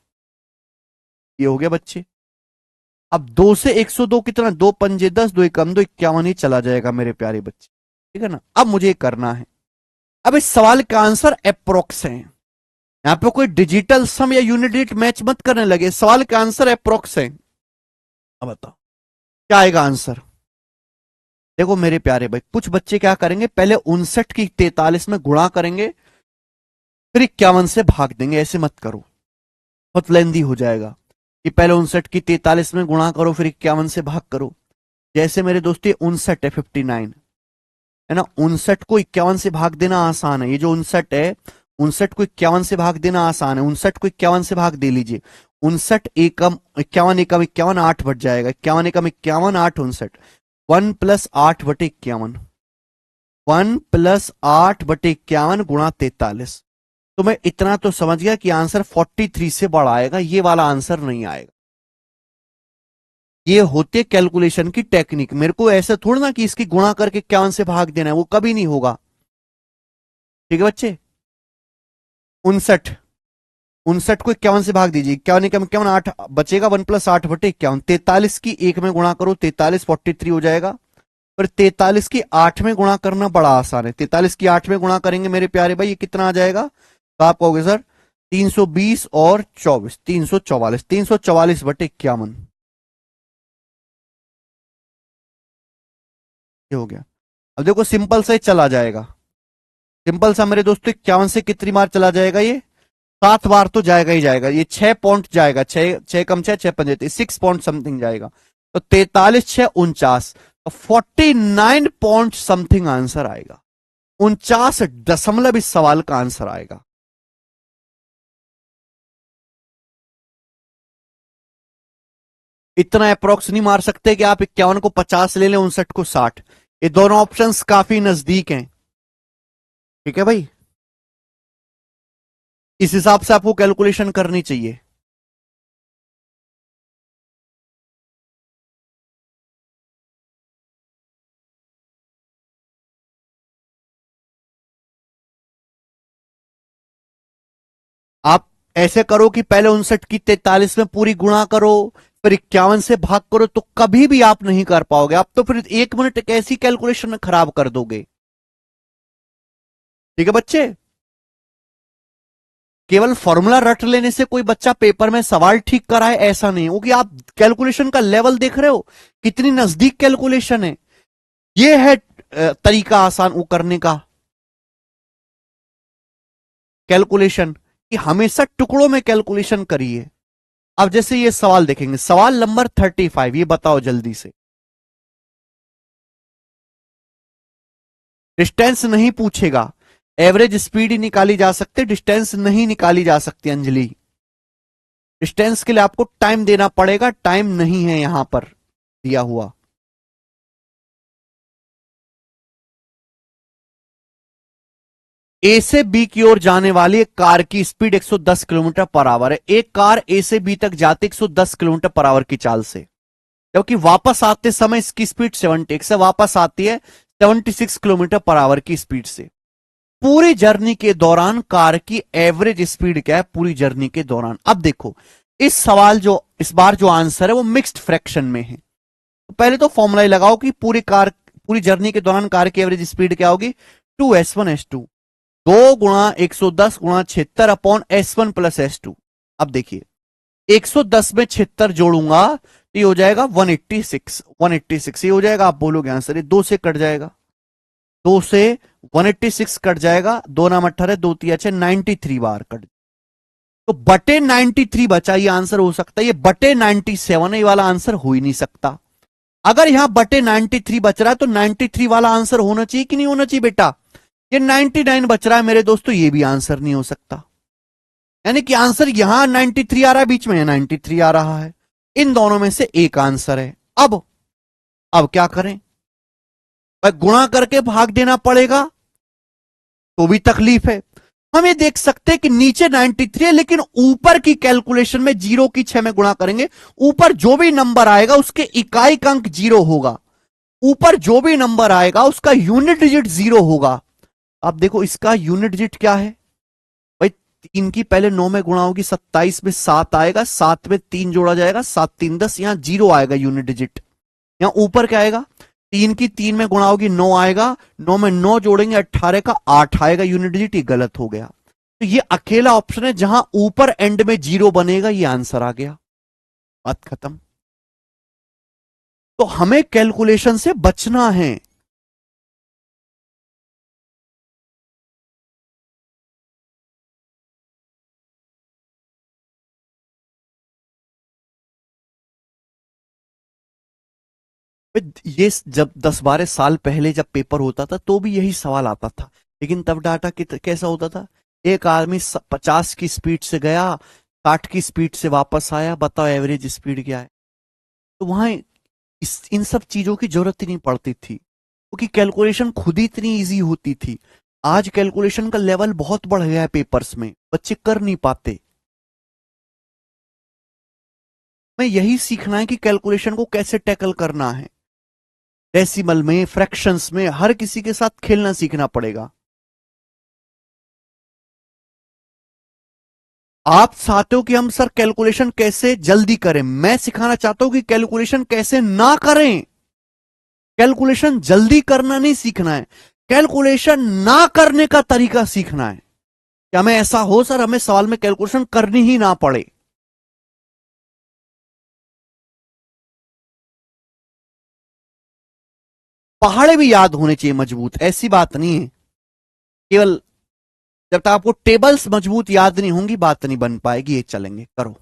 ये हो गया बच्चे। अब 2 से 102 कितना, 2 पंजे 10, 2 एकम 2, 51 ही चला जाएगा मेरे प्यारे बच्चे, ठीक है ना। अब मुझे करना है, अब इस सवाल का आंसर अप्रोक्स है। यहां पे कोई डिजिटल सम या यूनिट डिजिट मैच मत करने लगे, सवाल का आंसर अप्रोक्स है। अब बताओ क्या आएगा आंसर। देखो मेरे प्यारे भाई, कुछ बच्चे क्या करेंगे, पहले 59 की 43 में गुणा करेंगे, फिर 51 से भाग देंगे। ऐसे मत करो, बहुत लेंदी हो जाएगा कि पहले 59 की 43 में गुणा करो फिर 51 से भाग करो। जैसे मेरे दोस्तों 59 है 59, है ना, 59 को 51 से भाग देना आसान है। ये जो 59 है, 59 को 51 से भाग देना आसान है। 59 को 51 से भाग दे लीजिए, 59 एकम 51 एकम 51, 8 बच जाएगा, 51 एकम 51, 8 59, 1 + 8/51, 1 + 8/51 गुणा 43। तो मैं इतना तो समझ गया कि आंसर 43 से बड़ा आएगा, ये वाला आंसर नहीं आएगा। ये होते कैलकुलेशन की टेक्निक, मेरे को ऐसा थोड़ा ना कि इसकी गुणा करके 51 से भाग देना है, वो कभी नहीं होगा। ठीक है बच्चे, 59 59 को 51 से भाग दीजिए, 51 एकम 51, 8 बचेगा, 1 + 8/51, 43 की 1 में गुणा करो, 43 43 हो जाएगा। पर 43 की 8 में गुणा करना बड़ा आसान है। 43 की 8 में गुणा करेंगे मेरे प्यारे भाई, ये कितना आ जाएगा, तो आप कहोगे सर 320 और 24, 344, 344/51, ये हो गया। अब देखो सिंपल से चला जाएगा, सिंपल सा मेरे दोस्तों, 51 से कितनी बार चला जाएगा, ये 7 बार तो जाएगा ही जाएगा। ये 6 पॉइंट जाएगा, 6 6 कम 6 6 पंजे 6 पॉइंट समथिंग जाएगा। तो 43 6 49, 49 पॉइंट समथिंग आंसर आएगा। 49 इस सवाल का आंसर आएगा। इतना अप्रोक्स नहीं मार सकते कि आप 51 को 50 ले लें, 59 को 60। ये दोनों ऑप्शंस काफी नजदीक हैं, ठीक है भाई। इस हिसाब से आपको कैलकुलेशन करनी चाहिए। आप ऐसे करो कि पहले 59 की 43 में पूरी गुणा करो, फिर 51 से भाग करो, तो कभी भी आप नहीं कर पाओगे। आप तो फिर 1 मिनट एक ऐसी कैलकुलेशन में खराब कर दोगे। ठीक है बच्चे, केवल फॉर्मूला रट लेने से कोई बच्चा पेपर में सवाल ठीक कराए ऐसा नहीं हो, कि आप कैलकुलेशन का लेवल देख रहे हो, कितनी नजदीक कैलकुलेशन है। ये है तरीका आसान वो करने का, कैलकुलेशन, कि हमेशा टुकड़ों में कैलकुलेशन करिए। अब जैसे ये सवाल देखेंगे, सवाल नंबर 35, ये बताओ जल्दी से। डिस्टेंस नहीं पूछेगा, एवरेज स्पीड ही निकाली जा सकती, डिस्टेंस नहीं निकाली जा सकती अंजलि। डिस्टेंस के लिए आपको टाइम देना पड़ेगा, टाइम नहीं है यहां पर दिया हुआ। ए से बी की ओर जाने वाली एक कार की स्पीड 110 किलोमीटर पर आवर है। एक कार ए से बी तक जाती 110 किलोमीटर पर आवर की चाल से, जबकि वापस आते समय इसकी स्पीड 71 से वापस आती है 76 किलोमीटर पर आवर की स्पीड से। पूरी जर्नी के दौरान कार की एवरेज स्पीड क्या है पूरी जर्नी के दौरान। अब देखो इस सवाल जो इस बार जो आंसर है वो मिक्स्ड फ्रैक्शन में है। तो पहले तो फॉर्मूला ही लगाओ कि पूरी जर्नी के दौरान कार की एवरेज स्पीड क्या होगी, 2s1s2, 2 × 110 × 76 अपॉन s1 + s2। अब देखिए 110 में 76 जोड़ूंगा तो ये हो जाएगा 186, 186 ये हो जाएगा। आप बोलोगे आंसर, ये 2 से कट जाएगा, 2 से 186 कट जाएगा, 2 नाम 18, 2 3 6, 93 बार कट। तो बटे 93 बचा, ये आंसर हो सकता है। ये बटे 97 है, ये वाला आंसर हो ही नहीं सकता। अगर यहां बटे 93 बच रहा है तो 93 वाला आंसर होना चाहिए कि नहीं होना चाहिए बेटा। ये 99 बच रहा है मेरे दोस्तों, ये भी आंसर नहीं हो सकता। यानी कि आंसर यहां 93 आ रहा है, बीच में 93 आ रहा है। इन दोनों में से एक आंसर है। अब अब क्या करें? गुणा करके भाग देना पड़ेगा, तो भी तकलीफ है। हम ये देख सकते हैं कि नीचे 93 है, लेकिन ऊपर की कैलकुलेशन में 0 की 6 में गुणा करेंगे। ऊपर जो भी नंबर आएगा उसके इकाई का अंक 0 होगा, ऊपर जो भी नंबर आएगा उसका यूनिट डिजिट 0 होगा। अब देखो इसका यूनिट डिजिट क्या है भाई, 3 की पहले 9 में गुणा होगी, 27 में 7 आएगा, 7 में 3 जोड़ा जाएगा, 7 3 10, यहां 0 आएगा यूनिट डिजिट। यहां ऊपर क्या आएगा, 3 की 3 में गुणा होगी 9 आएगा, 9 में 9 जोड़ेंगे 18 का 8 आएगा यूनिट डिजिट। ये गलत हो गया। तो ये अकेला ऑप्शन है जहां ऊपर एंड में 0 बनेगा, ये आंसर आ गया, बात खत्म। तो हमें कैलकुलेशन से बचना है। ये जब 10-12 साल पहले जब पेपर होता था तो भी यही सवाल आता था, लेकिन तब डाटा कैसा होता था, एक आदमी 50 की स्पीड से गया, 60 की स्पीड से वापस आया, बताओ एवरेज स्पीड क्या है। तो वहां इन सब चीजों की जरूरत ही नहीं पड़ती थी, क्योंकि कैलकुलेशन खुद ही इतनी इजी होती थी। आज कैलकुलेशन का लेवल बहुत बढ़ गया है पेपर्स में, बच्चे कर नहीं पाते। मैं यही सीखना है कि कैलकुलेशन को कैसे टैकल करना है, डेसिमल में, फ्रैक्शंस में, हर किसी के साथ खेलना सीखना पड़ेगा। आप चाहते हो कि हम सर कैलकुलेशन कैसे जल्दी करें, मैं सिखाना चाहता हूं कि कैलकुलेशन कैसे ना करें। कैलकुलेशन जल्दी करना नहीं सीखना है, कैलकुलेशन ना करने का तरीका सीखना है। क्या हमें ऐसा हो सर हमें सवाल में कैलकुलेशन करनी ही ना पड़े। पहाड़े भी याद होने चाहिए मजबूत, ऐसी बात नहीं है। केवल जब तक आपको टेबल्स मजबूत याद नहीं होंगी बात नहीं बन पाएगी। ये चलेंगे, करो।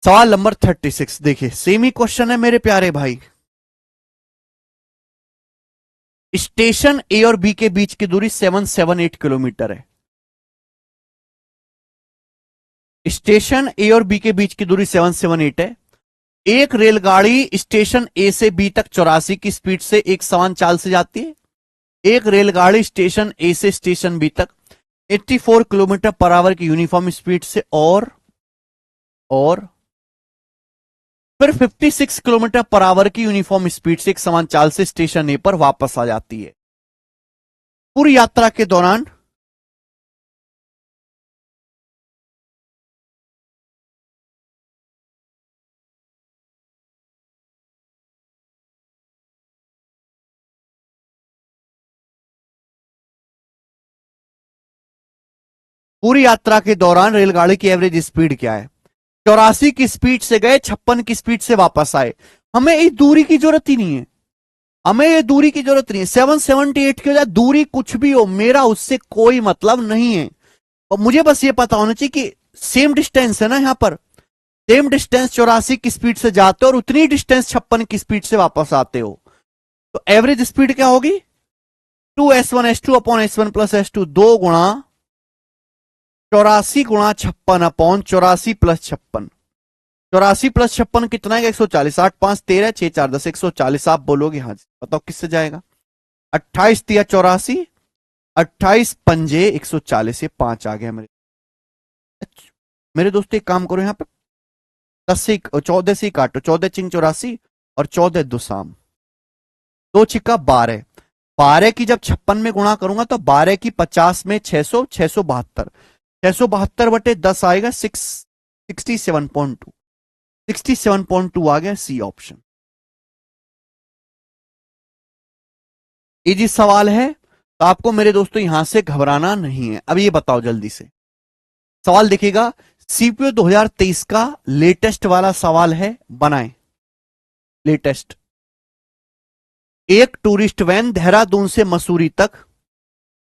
सवाल नंबर 36 देखिए, सेम ही क्वेश्चन है मेरे प्यारे भाई। स्टेशन ए और बी के बीच की दूरी 778 किलोमीटर है। स्टेशन ए और बी के बीच की दूरी 778 है। एक रेलगाड़ी स्टेशन ए से बी तक 84 की स्पीड से एक समान चाल से जाती है। एक रेलगाड़ी स्टेशन ए से स्टेशन बी तक 84 किलोमीटर पर आवर की यूनिफॉर्म स्पीड से और फिर 56 किलोमीटर पर आवर की यूनिफॉर्म स्पीड से एक समान चाल से स्टेशन ए पर वापस आ जाती है। पूरी यात्रा के दौरान रेलगाड़ी की एवरेज स्पीड क्या है? 84 की स्पीड से गए, 56 की स्पीड से वापस आए। हमें इस दूरी की जरूरत ही नहीं है, हमें ये दूरी की जरूरत नहीं है। 778 की वजह दूरी कुछ भी हो, मेरा उससे कोई मतलब नहीं है। और मुझे बस ये पता होना चाहिए कि सेम डिस्टेंस है ना, यहां पर सेम डिस्टेंस 84 की स्पीड से जाते हो और उतनी डिस्टेंस 56 की स्पीड से वापस आते हो, तो एवरेज स्पीड क्या होगी? 2s1s2 upon s1 plus s2, 2 गुणा 84 गुणा 56 अपॉन 84 प्लस 56। 84 प्लस 56 कितना है? 140। 8 5 13, 6 4 10, 140। आप बोलोगे हाँ जी, बताओ किससे जाएगा? 28 तिया 84, 28 पंजे 140, ये 5 आ गया मेरे दोस्तों। एक काम करो, यहां पे 10 से 14 से ही काटो, 14 चिंग 84 और 14 दुसाम, 2 छिक्का 12। 12 की जब 56 में गुणा करूंगा तो 12 की 50 में 600, 672, 672 बटे 10 आएगा 67.2, 67.2 आ गया, सी ऑप्शन। इजी सवाल है, तो आपको मेरे दोस्तों यहां से घबराना नहीं है। अब ये बताओ जल्दी से, सवाल देखिएगा, सीपीओ 2023 का लेटेस्ट वाला सवाल है, बनाएं लेटेस्ट। एक टूरिस्ट वैन देहरादून से मसूरी तक,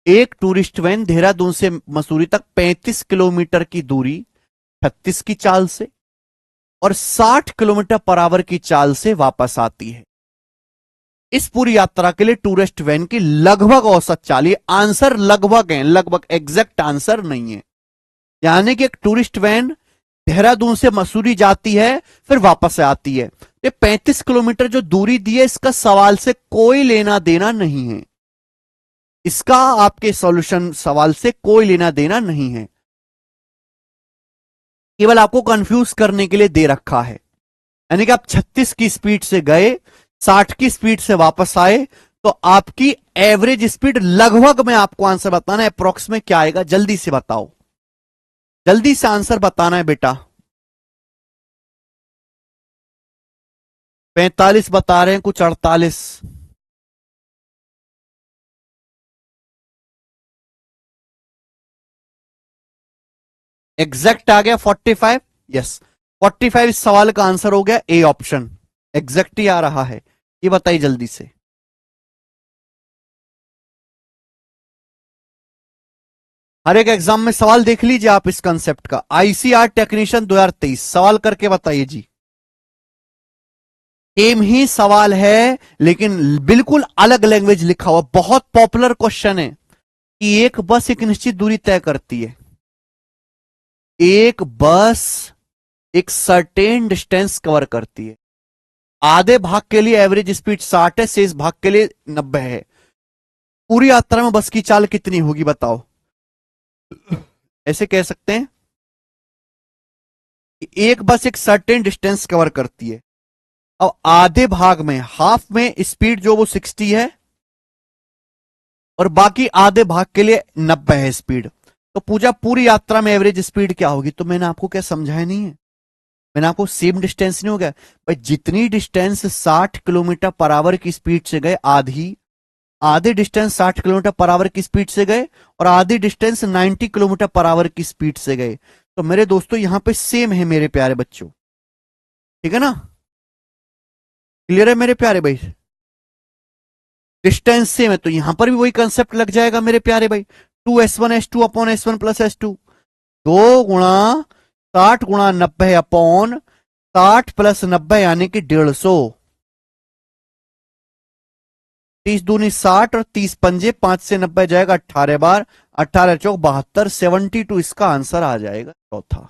एक टूरिस्ट वैन देहरादून से मसूरी तक 35 किलोमीटर की दूरी 36 की चाल से और 60 किलोमीटर पर आवर की चाल से वापस आती है। इस पूरी यात्रा के लिए टूरिस्ट वैन की लगभग औसत चाल, ये आंसर लगभग है, लगभग एग्जैक्ट आंसर नहीं है। यानी कि एक टूरिस्ट वैन देहरादून से मसूरी जाती है फिर वापस आती है। ये 35 किलोमीटर जो दूरी दी है इसका सवाल से कोई लेना देना नहीं है, इसका आपके सॉल्यूशन सवाल से कोई लेना देना नहीं है, केवल आपको कंफ्यूज करने के लिए दे रखा है। यानी कि आप 36 की स्पीड से गए, 60 की स्पीड से वापस आए, तो आपकी एवरेज स्पीड लगभग में आपको आंसर बताना है, अप्रोक्स में क्या आएगा, जल्दी से बताओ, जल्दी से आंसर बताना है बेटा। 45 बता रहे हैं, कुछ 48। एग्जैक्ट आ गया 45। यस, 45 इस सवाल का आंसर हो गया, ए ऑप्शन एग्जैक्ट ही आ रहा है। ये बताइए जल्दी से। हर एक एग्जाम में सवाल देख लीजिए आप इस कंसेप्ट का। आईसीआर टेक्नीशियन 2023 सवाल करके बताइए जी। सेम ही सवाल है लेकिन बिल्कुल अलग लैंग्वेज लिखा हुआ, बहुत पॉपुलर क्वेश्चन है कि एक बस एक निश्चित दूरी तय करती है, एक बस एक सर्टेन डिस्टेंस कवर करती है, आधे भाग के लिए एवरेज स्पीड 60 है, शेष भाग के लिए 90 है, पूरी यात्रा में बस की चाल कितनी होगी बताओ। ऐसे कह सकते हैं कि एक बस एक सर्टेन डिस्टेंस कवर करती है, अब आधे भाग में हाफ में स्पीड जो वो 60 है और बाकी आधे भाग के लिए 90 है स्पीड, तो पूजा पूरी यात्रा में एवरेज स्पीड क्या होगी। तो मैंने आपको क्या समझाया नहीं है, मैंने आपको सेम डिस्टेंस नहीं हो गया भाई, जितनी डिस्टेंस 60 किलोमीटर पर आवर की स्पीड से गए आधी, आधे डिस्टेंस 60 किलोमीटर पर आवर की स्पीड से गए और आधी डिस्टेंस 90 किलोमीटर पर आवर की स्पीड से गए, तो मेरे दोस्तों यहां पे सेम है मेरे प्यारे बच्चों, ठीक है ना, क्लियर है मेरे प्यारे भाई, डिस्टेंस सेम है तो यहां पर भी वही कंसेप्ट लग जाएगा मेरे प्यारे भाई, 2s1s2 upon s1 plus s2, 2 गुणा 60 गुणा 90 अपॉन 60 + 90 यानी कि 150, 30 दूनी 60 और 30 पंजे 5 से 90 जाएगा 18 बार, 18 × 4 = 72, 72 इसका आंसर आ जाएगा चौथा।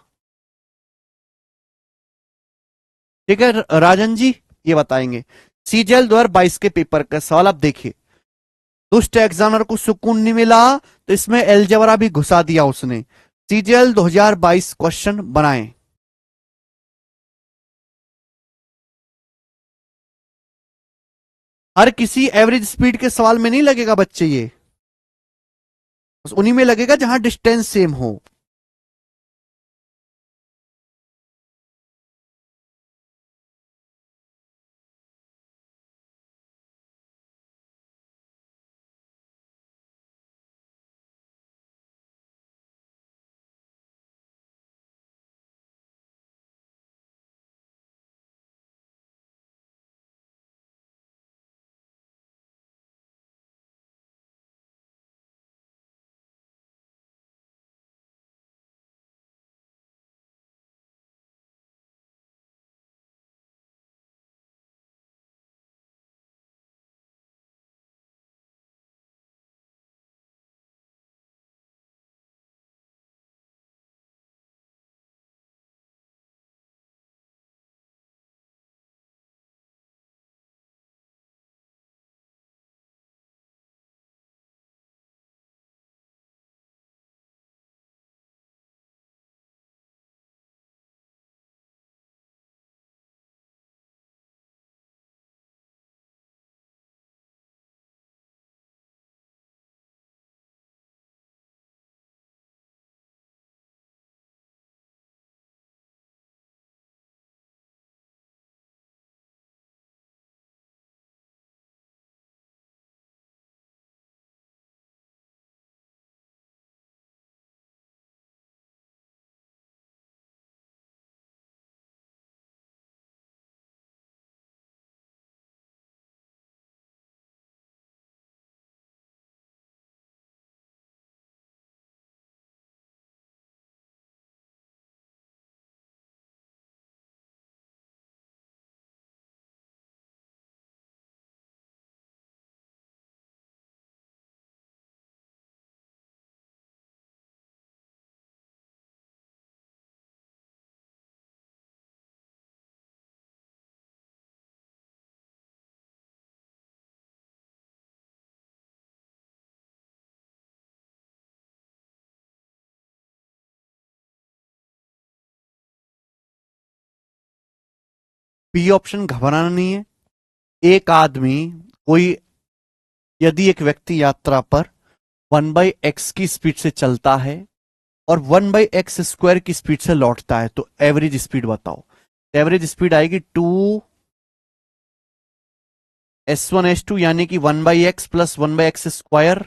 ठीक है राजन जी, ये बताएंगे सीजीएल 2022 के पेपर का सवाल। आप देखिए, दुष्ट एग्जामिनर को सुकून नहीं मिला तो इसमें एलजेब्रा भी घुसा दिया उसने। सीजीएल 2022 क्वेश्चन बनाए। हर किसी एवरेज स्पीड के सवाल में नहीं लगेगा बच्चे, ये बस उन्हीं में लगेगा जहां डिस्टेंस सेम हो। बी ऑप्शन, घबराना नहीं है। एक आदमी, कोई, यदि एक व्यक्ति यात्रा पर 1/x की स्पीड से चलता है और 1/x² की स्पीड से लौटता है, तो एवरेज स्पीड बताओ। एवरेज स्पीड आएगी 2s1s2 यानी कि 1/x plus 1/x²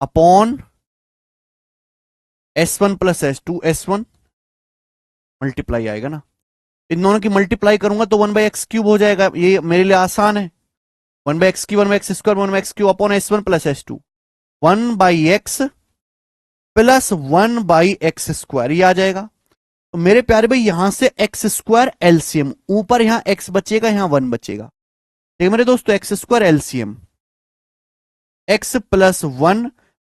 upon s1 plus s2, s1 multiply आएगा ना, इन दोनों की मल्टीप्लाई करूंगा तो 1/x³ हो जाएगा। ये मेरे लिए आसान है। 1/x³ 1/x² 1/x³ upon s1 plus s2, 1/x plus 1/x², ये आ जाएगा। तो मेरे प्यारे भाई यहां से x² एलसीएम, ऊपर यहां x बचेगा, यहां 1 बचेगा। ठीक है मेरे दोस्तों, x² एलसीएम x प्लस 1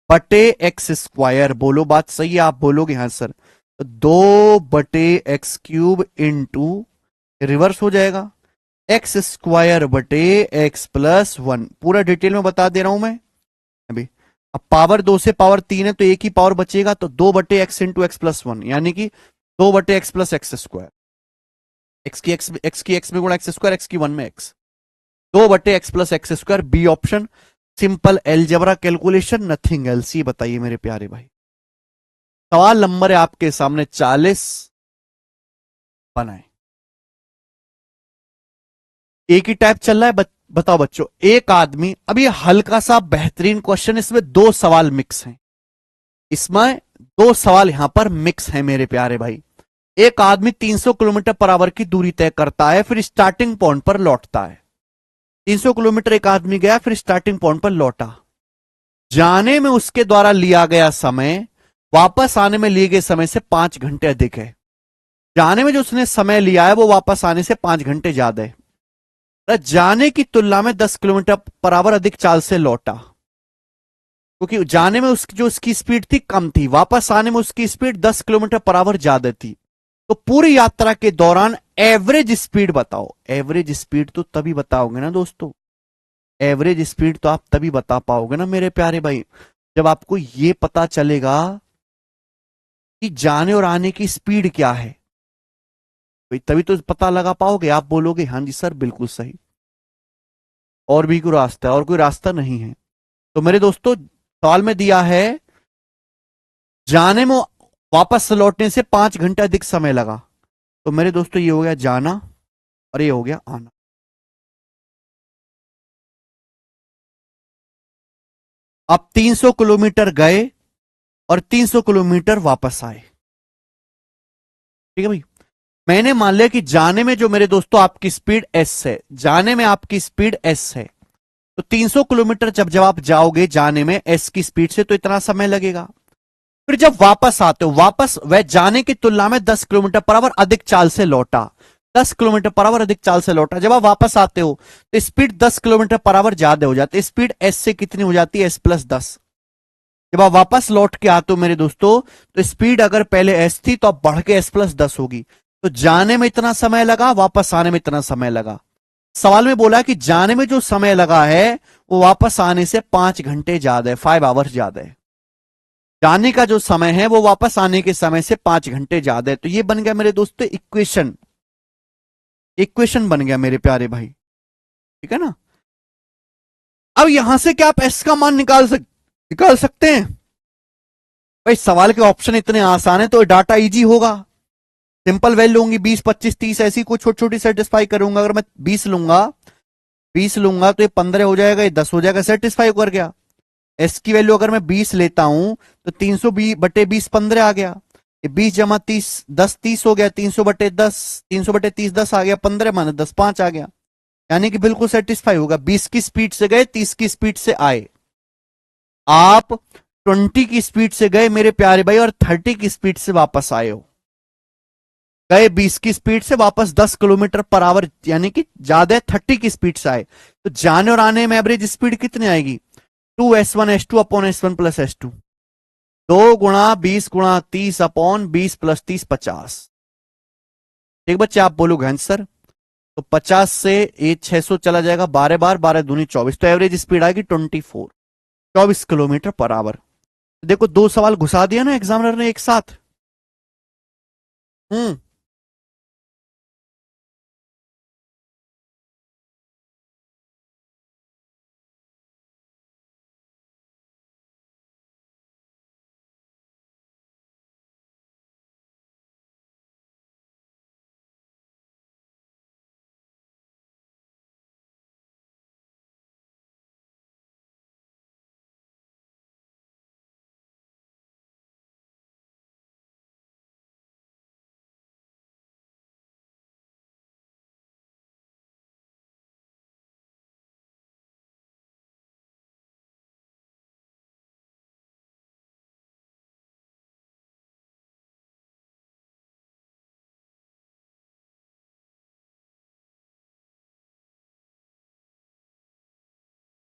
बटे x²। बोलो बात सही है, आप बोलोगे हाँ सर। 2/x³ इंटू, रिवर्स हो जाएगा, x² बटे x प्लस 1। पूरा डिटेल में बता दे रहा हूं मैं अभी। अब पावर 2 से पावर 3 है तो एक ही पावर बचेगा, तो 2/x इंटू x प्लस 1 यानी कि 2/x प्लस x²। x की x में गुणा x², x की 1 में x, 2/x plus x²। B option, simple algebra calculation, nothing else. ये बताइए मेरे प्यारे भाई। सवाल नंबर है आपके सामने 40, बनाए। एक ही टाइप चल रहा है, बताओ बच्चों। एक आदमी, अब ये हल्का सा बेहतरीन क्वेश्चन, इसमें 2 सवाल मिक्स हैं। इसमें 2 सवाल यहां पर मिक्स हैं मेरे प्यारे भाई। एक आदमी 300 किलोमीटर पर आवर की दूरी तय करता है, फिर स्टार्टिंग पॉइंट पर लौटता है। 300 किलोमीटर एक आदमी गया, फिर स्टार्टिंग पॉइंट पर लौटा। जाने में उसके द्वारा लिया गया समय वापस आने में लिए गए समय से 5 घंटे अधिक है। जाने में जो उसने समय लिया है वो वापस आने से 5 घंटे ज्यादा है। जाने की तुलना में 10 किलोमीटर पर आवर अधिक चाल से लौटा, क्योंकि जाने में उसकी जो उसकी स्पीड थी कम थी, वापस आने में उसकी स्पीड 10 किलोमीटर पर आवर ज्यादा थी। तो पूरी यात्रा के दौरान एवरेज स्पीड बताओ। एवरेज स्पीड तो तभी बताओगे ना दोस्तों, एवरेज स्पीड तो आप तभी बता पाओगे ना मेरे प्यारे भाई, जब आपको यह पता चलेगा कि जाने और आने की स्पीड क्या है। भाई तभी तो पता लगा पाओगे। आप बोलोगे हाँ जी सर बिल्कुल सही, और भी कोई रास्ता है? और कोई रास्ता नहीं है। तो मेरे दोस्तों सवाल में दिया है जाने में वापस लौटने से 5 घंटे अधिक समय लगा। तो मेरे दोस्तों ये हो गया जाना और ये हो गया आना। अब 300 किलोमीटर गए और 300 किलोमीटर वापस आए। ठीक है भाई, मैंने मान लिया कि जाने में जो मेरे दोस्तों आपकी स्पीड एस है, जाने में आपकी स्पीड एस है, तो 300 किलोमीटर जब जब आप जाओगे जाने में एस की स्पीड से, तो इतना समय लगेगा। फिर जब वापस आते हो, वापस वह जाने की तुलना में 10 किलोमीटर पर आवर अधिक चाल से लौटा, 10 किलोमीटर पर आवर अधिक चाल से लौटा। जब आप वापस आते हो तो स्पीड 10 किलोमीटर पर आवर ज्यादा हो जाती है। स्पीड एस से कितनी हो जाती है? S plus 10। जब आप वापस लौट के आते हो मेरे दोस्तों, तो स्पीड अगर पहले एस थी तो अब बढ़ के एस प्लस 10 होगी। तो जाने में इतना समय लगा, वापस आने में इतना समय लगा। सवाल में बोला कि जाने में जो समय लगा है वो वापस आने से 5 घंटे ज्यादा है, 5 आवर्स ज्यादा है। जाने का जो समय है वो वापस आने के समय से 5 घंटे ज्यादा है। तो ये बन गया मेरे दोस्तों इक्वेशन, इक्वेशन बन गया मेरे प्यारे भाई। ठीक है ना। अब यहां से क्या आप एस का मान निकाल सकते हैं? भाई सवाल के ऑप्शन इतने आसान है तो डाटा इजी होगा। सिंपल वैल्यू होंगी 20, 25, 30, ऐसी कुछ छोटी छोटी सेटिस्फाई करूंगा। अगर मैं 20 लूंगा, 20 लूंगा तो ये 15 हो जाएगा, ये 10 हो जाएगा, सेटिस्फाई कर गया। एस की वैल्यू अगर मैं 20 लेता हूं तो 300/20 15 आ गया। ये 20 जमा 30 10 30 हो गया, 300/10 300/30 10 आ गया, 15 माने 10 5 आ गया। यानी कि बिल्कुल सेटिस्फाई होगा। 20 की स्पीड से गए, 30 की स्पीड से आए। आप 20 की स्पीड से गए मेरे प्यारे भाई और 30 की स्पीड से वापस आए हो। गए 20 की स्पीड से, वापस 10 किलोमीटर पर आवर यानी कि ज्यादा 30 की स्पीड से आए। तो जाने और आने में एवरेज स्पीड कितनी आएगी? 2s1s2 upon s1 plus s2, 2 गुणा 20 गुणा 30 अपॉन 20 प्लस 30 50। ठीक बच्चे, आप बोलोगे आंसर। तो 50 से ये 600 चला जाएगा, 12 बार 12 दूनी 24, तो एवरेज स्पीड आएगी 24 किलोमीटर पर आवर। देखो 2 सवाल घुसा दिया ना एग्जामिनर ने एक साथ।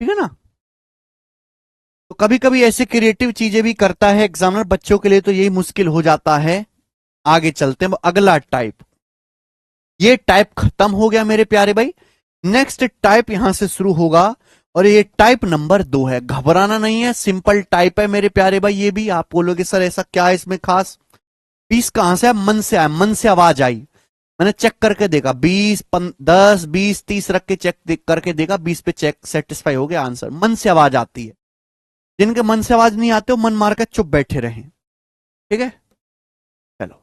ठीक है ना। तो कभी कभी ऐसे क्रिएटिव चीजें भी करता है एग्जामिनर, बच्चों के लिए तो यही मुश्किल हो जाता है। आगे चलते हैं, अगला टाइप। ये टाइप खत्म हो गया मेरे प्यारे भाई। नेक्स्ट टाइप यहां से शुरू होगा और ये टाइप नंबर 2 है। घबराना नहीं है, सिंपल टाइप है मेरे प्यारे भाई। ये भी आप बोलोगे सर ऐसा क्या है इसमें खास। 20 कहां से आया, मन से आया, मन से आवाज आई। मैंने चेक करके देखा, 20 10 20 30 रख के चेक करके देखा, 20 पे चेक सेटिस्फाई हो गया आंसर। मन से आवाज आती है। जिनके मन से आवाज नहीं आते वो मन मार के चुप बैठे रहे। ठीक है, चलो।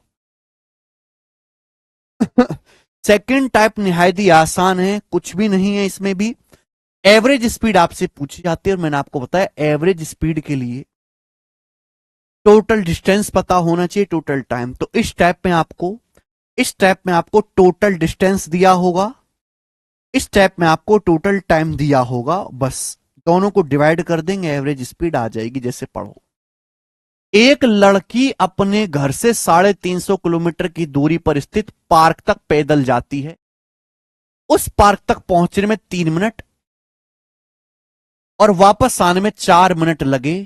सेकंड टाइप निहायत ही आसान है, कुछ भी नहीं है इसमें भी। एवरेज स्पीड आपसे पूछी जाती है और मैंने आपको बताया एवरेज स्पीड के लिए टोटल डिस्टेंस पता होना चाहिए, टोटल टाइम। तो इस टाइप में आपको टोटल डिस्टेंस दिया होगा, इस टाइप में आपको टोटल टाइम दिया होगा। बस दोनों को डिवाइड कर देंगे, एवरेज स्पीड आ जाएगी। जैसे पढ़ो, एक लड़की अपने घर से 350 किलोमीटर की दूरी पर स्थित पार्क तक पैदल जाती है। उस पार्क तक पहुंचने में 3 मिनट और वापस आने में 4 मिनट लगे।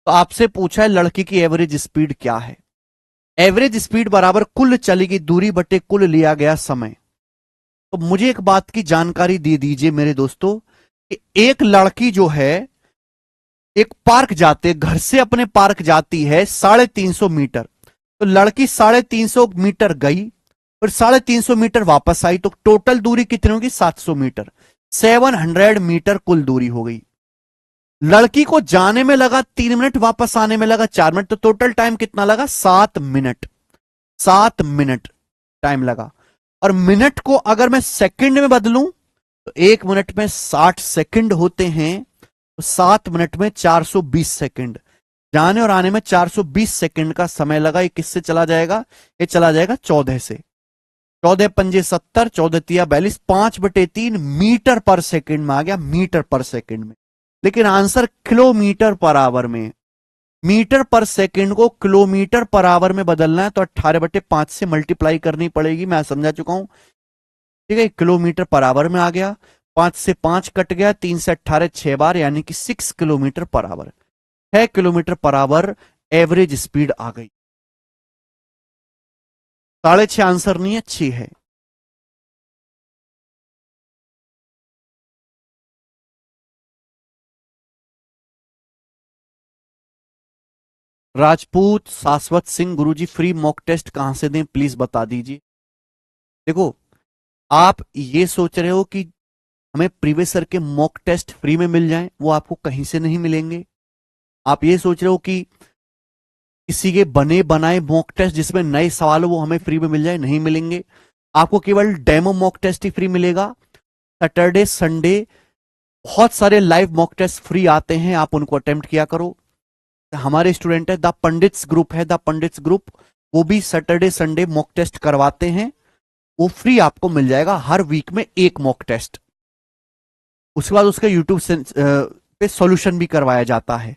तो आपसे पूछा है लड़की की एवरेज स्पीड क्या है। एवरेज स्पीड बराबर कुल चली गई दूरी बटे कुल लिया गया समय। तो मुझे एक बात की जानकारी दे दीजिए मेरे दोस्तों कि एक लड़की जो है एक पार्क जाते, घर से अपने पार्क जाती है 350 मीटर। तो लड़की 350 मीटर गई और 350 मीटर वापस आई। तो टोटल दूरी कितनी होगी, 700 मीटर। 700 मीटर कुल दूरी हो गई। लड़की को जाने में लगा 3 मिनट, वापस आने में लगा 4 मिनट। तो टोटल टाइम कितना लगा, 7 मिनट। 7 मिनट टाइम लगा। और मिनट को अगर मैं सेकंड में बदलूं तो 1 मिनट में 60 सेकंड होते हैं। तो 7 मिनट में 420 सेकंड। जाने और आने में 420 सेकंड का समय लगा। ये किससे चला जाएगा, ये चला जाएगा 14 से। 14 पंजे 70, 14 तिया 42, 5/3 मीटर पर सेकंड में आ गया, मीटर पर सेकंड में। लेकिन आंसर किलोमीटर पर आवर में। मीटर पर सेकंड को किलोमीटर पर आवर में बदलना है तो 18/5 से मल्टीप्लाई करनी पड़ेगी। मैं समझा चुका हूं, ठीक है। किलोमीटर पर आवर में आ गया, 5 से 5 कट गया, 3 से 18 6 बार, यानी कि 6 kilometre per hour. 6 kilometre per hour average speed आ गई। 6.5 आंसर नहीं है, 6 है। राजपूत शाश्वत सिंह, गुरुजी फ्री मॉक टेस्ट कहां से दें प्लीज बता दीजिए। देखो, आप ये सोच रहे हो कि हमें प्रीवियस ईयर के मॉक टेस्ट फ्री में मिल जाएं, वो आपको कहीं से नहीं मिलेंगे। आप ये सोच रहे हो कि किसी के बने बनाए मॉक टेस्ट जिसमें नए सवाल हो वो हमें फ्री में मिल जाए, नहीं मिलेंगे। आपको केवल डेमो मॉक टेस्ट ही फ्री मिलेगा। सैटरडे संडे बहुत सारे लाइव मॉक टेस्ट फ्री आते हैं, आप उनको अटेम्प्ट किया करो। हमारे स्टूडेंट है द पंडित्स ग्रुप है, द पंडित्स ग्रुप, वो भी सैटरडे संडे मॉक टेस्ट करवाते हैं। वो फ्री आपको मिल जाएगा, हर वीक में एक मॉक टेस्ट। उसके बाद उसका यूट्यूब पे सॉल्यूशन भी करवाया जाता है।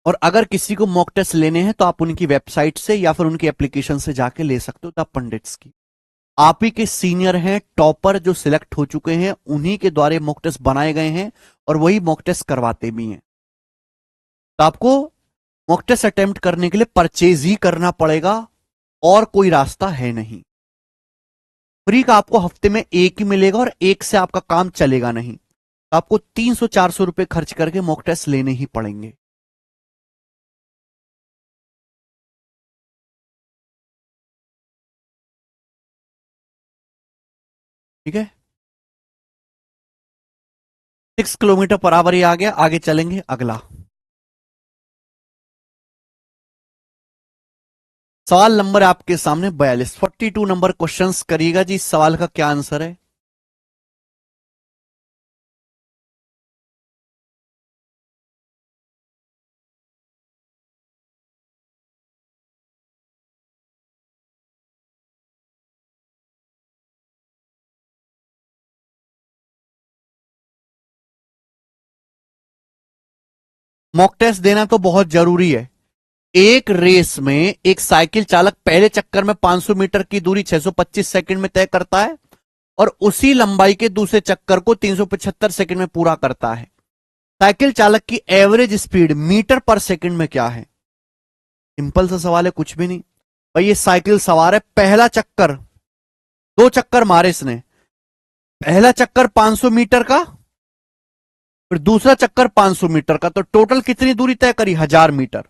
और अगर किसी को मॉक टेस्ट लेने हैं तो आप उनकी वेबसाइट से या फिर उनकी एप्लीकेशन से जाके ले सकते हो, द पंडित्स की। आप ही के सीनियर हैं, टॉपर जो सिलेक्ट हो चुके हैं, उन्हीं के द्वारा मॉक टेस्ट बनाए गए हैं और वही मॉक टेस्ट करवाते भी हैं। तो आपको मॉक टेस्ट अटेम्प्ट करने के लिए परचेज ही करना पड़ेगा और कोई रास्ता है नहीं। फ्री का आपको हफ्ते में एक ही मिलेगा और एक से आपका काम चलेगा नहीं। तो आपको 300-400 रुपए खर्च करके मॉक टेस्ट लेने ही पड़ेंगे। ठीक है, 6 किलोमीटर पर आवर ही आ गया। आगे चलेंगे, अगला सवाल नंबर आपके सामने 42, 42 नंबर क्वेश्चंस करिएगा जी। इस सवाल का क्या आंसर है। मॉक टेस्ट देना तो बहुत जरूरी है। एक रेस में एक साइकिल चालक पहले चक्कर में 500 मीटर की दूरी 625 सेकंड में तय करता है और उसी लंबाई के दूसरे चक्कर को 375 सेकंड में पूरा करता है। साइकिल चालक की एवरेज स्पीड मीटर पर सेकंड में क्या है? सिंपल सा सवाल है, कुछ भी नहीं भाई। ये साइकिल सवार है, पहला चक्कर, 2 चक्कर मारे इसने, पहला चक्कर 500 मीटर का, फिर दूसरा चक्कर 500 मीटर का, तो टोटल कितनी दूरी तय करी? 1000 मीटर।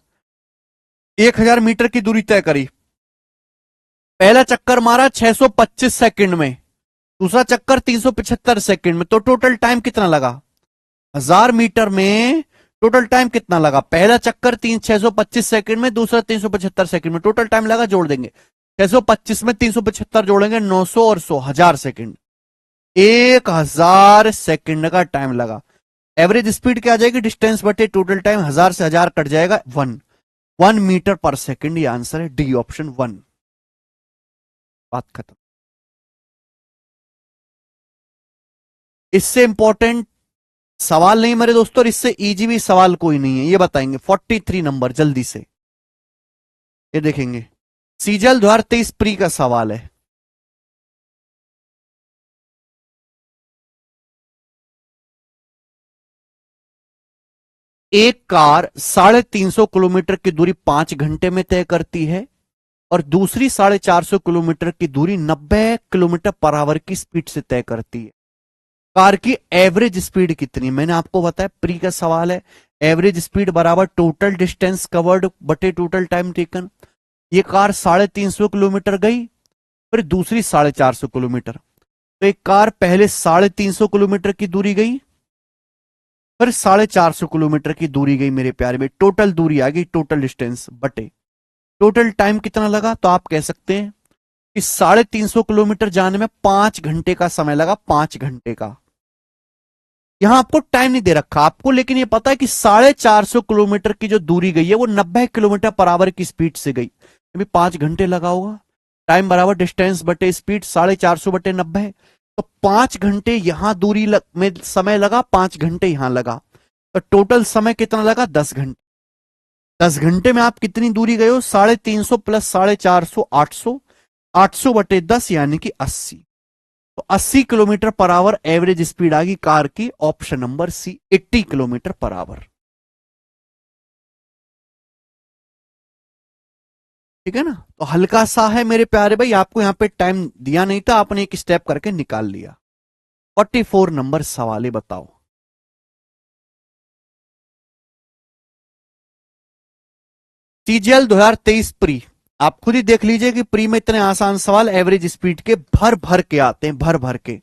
1000 मीटर की दूरी तय करी। पहला चक्कर मारा 625 सेकंड में, दूसरा चक्कर 375 सेकंड में, तो टोटल टाइम कितना लगा? 1000 मीटर में टोटल टाइम कितना लगा? पहला चक्कर 625 सेकंड में, दूसरा 375 सेकंड में, टोटल टाइम लगा, जोड़ देंगे। 625 में 375 जोड़ेंगे, 900 और 100, 1000 सेकंड। 1000 सेकंड का टाइम लगा। एवरेज स्पीड क्या आ जाएगी? डिस्टेंस बटे टोटल टाइम, 1000 से 1000 कट जाएगा, 1 मीटर पर सेकंड। ये आंसर है डी ऑप्शन 1। बात खत्म। इससे इंपॉर्टेंट सवाल नहीं मेरे दोस्तों, और इससे इजी भी सवाल कोई नहीं है। ये बताएंगे 43 नंबर, जल्दी से ये देखेंगे। सीजल 2023 प्री का सवाल है। एक कार 350 किलोमीटर की दूरी 5 घंटे में तय करती है और दूसरी 450 किलोमीटर की दूरी 90 किलोमीटर पर आवर की स्पीड से तय करती है। कार की एवरेज स्पीड कितनी? मैंने आपको बताया, प्री का सवाल है। एवरेज स्पीड बराबर टोटल डिस्टेंस कवर्ड बटे टोटल टाइम टेकन। ये कार 350 किलोमीटर गई, फिर दूसरी 450 किलोमीटर, तो एक कार पहले 350 किलोमीटर की दूरी गई, फिर 450 किलोमीटर की दूरी गई मेरे प्यारे में, टोटल दूरी आ गई, टोटल डिस्टेंस बटे टोटल टाइम कितना लगा? तो आप कह सकते हैं कि 350 किलोमीटर जाने में 5 घंटे का समय लगा, 5 घंटे का। यहां आपको टाइम नहीं दे रखा आपको, लेकिन ये पता है कि 450 किलोमीटर की जो दूरी गई है वो 90 किलोमीटर पर आवर की स्पीड से गई, अभी 5 घंटे लगा होगा। टाइम बराबर डिस्टेंस बटे स्पीड, 450 बटे 90, तो 5 घंटे यहां में समय लगा, 5 घंटे यहां लगा, तो टोटल समय कितना लगा? 10 घंटे। 10 घंटे में आप कितनी दूरी गए हो? 350 प्लस 450, 800, 800 बटे 10 यानी कि 80, तो 80 kilometre per hour average speed आ गई कार की। Option number C, 80 kilometre per hour. ठीक है ना? तो हल्का सा है मेरे प्यारे भाई, आपको यहां पे टाइम दिया नहीं था, आपने एक स्टेप करके निकाल लिया। 44 नंबर सवाल है, बताओ। सीजीएल 2023 प्री, आप खुद ही देख लीजिए कि प्री में इतने आसान सवाल एवरेज स्पीड के भर भर के आते हैं, भर भर के।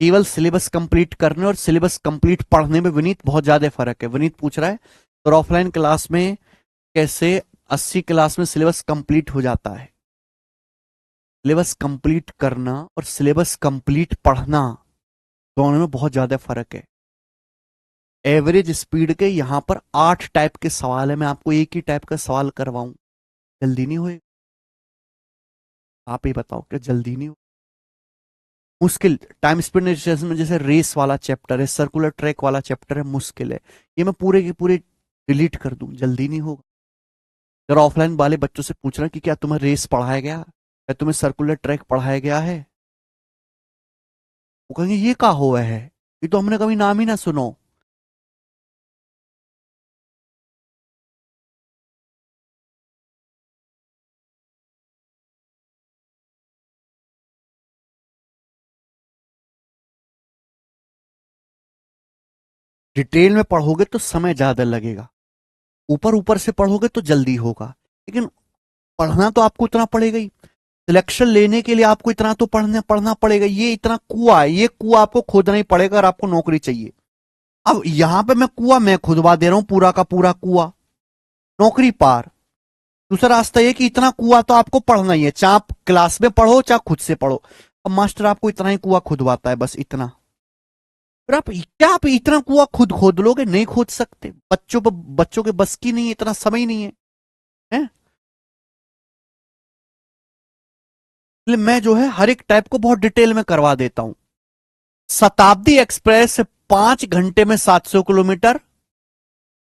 केवल सिलेबस कंप्लीट करने और सिलेबस कंप्लीट पढ़ने में विनीत बहुत ज्यादा फर्क है। विनीत पूछ रहा है तो ऑफलाइन क्लास में कैसे 80 क्लास में सिलेबस कंप्लीट हो जाता है? सिलेबस कंप्लीट करना और सिलेबस कंप्लीट पढ़ना, दोनों में बहुत ज्यादा फर्क है। एवरेज स्पीड के यहां पर 8 टाइप के सवाल है, मैं आपको एक ही टाइप का सवाल करवाऊं, जल्दी नहीं होएगा? आप ही बताओ, क्या जल्दी नहीं हो? मुश्किल। टाइम स्पीड में जैसे रेस वाला चैप्टर है, सर्कुलर ट्रैक वाला चैप्टर है, मुश्किल है। ये मैं पूरे के पूरे डिलीट कर दूं, जल्दी नहीं होगा। जरा ऑफलाइन वाले बच्चों से पूछना कि क्या तुम्हें रेस पढ़ाया गया, क्या तुम्हें सर्कुलर ट्रैक पढ़ाया गया है? वो कहेंगे ये क्या हुआ है, ये तो हमने कभी नाम ही ना सुनो। डिटेल में पढ़ोगे तो समय ज्यादा लगेगा, ऊपर ऊपर से पढ़ोगे तो जल्दी होगा, लेकिन पढ़ना तो आपको उतना पड़ेगा ही। सिलेक्शन लेने के लिए आपको इतना तो पढ़ना पढ़ना पड़ेगा। ये इतना कुआं है, ये कुआं आपको खोदना ही पड़ेगा अगर आपको नौकरी चाहिए। अब यहां पे मैं कुआं मैं खुदवा दे रहा हूं, पूरा का पूरा कुआं, नौकरी पार। दूसरा रास्ता ये कि इतना कुआं तो आपको पढ़ना ही है, चाहे आप क्लास में पढ़ो चाहे खुद से पढ़ो। अब मास्टर आपको इतना ही कुआं खुदवाता है, बस इतना। फिर आप क्या आप इतना कुआं खुद खोद लोगे? नहीं खोद सकते, बच्चों के बस की नहीं है, इतना समय नहीं है, है? इसलिए मैं जो है हर एक टाइप को बहुत डिटेल में करवा देता हूं। शताब्दी एक्सप्रेस 5 घंटे में 700 किलोमीटर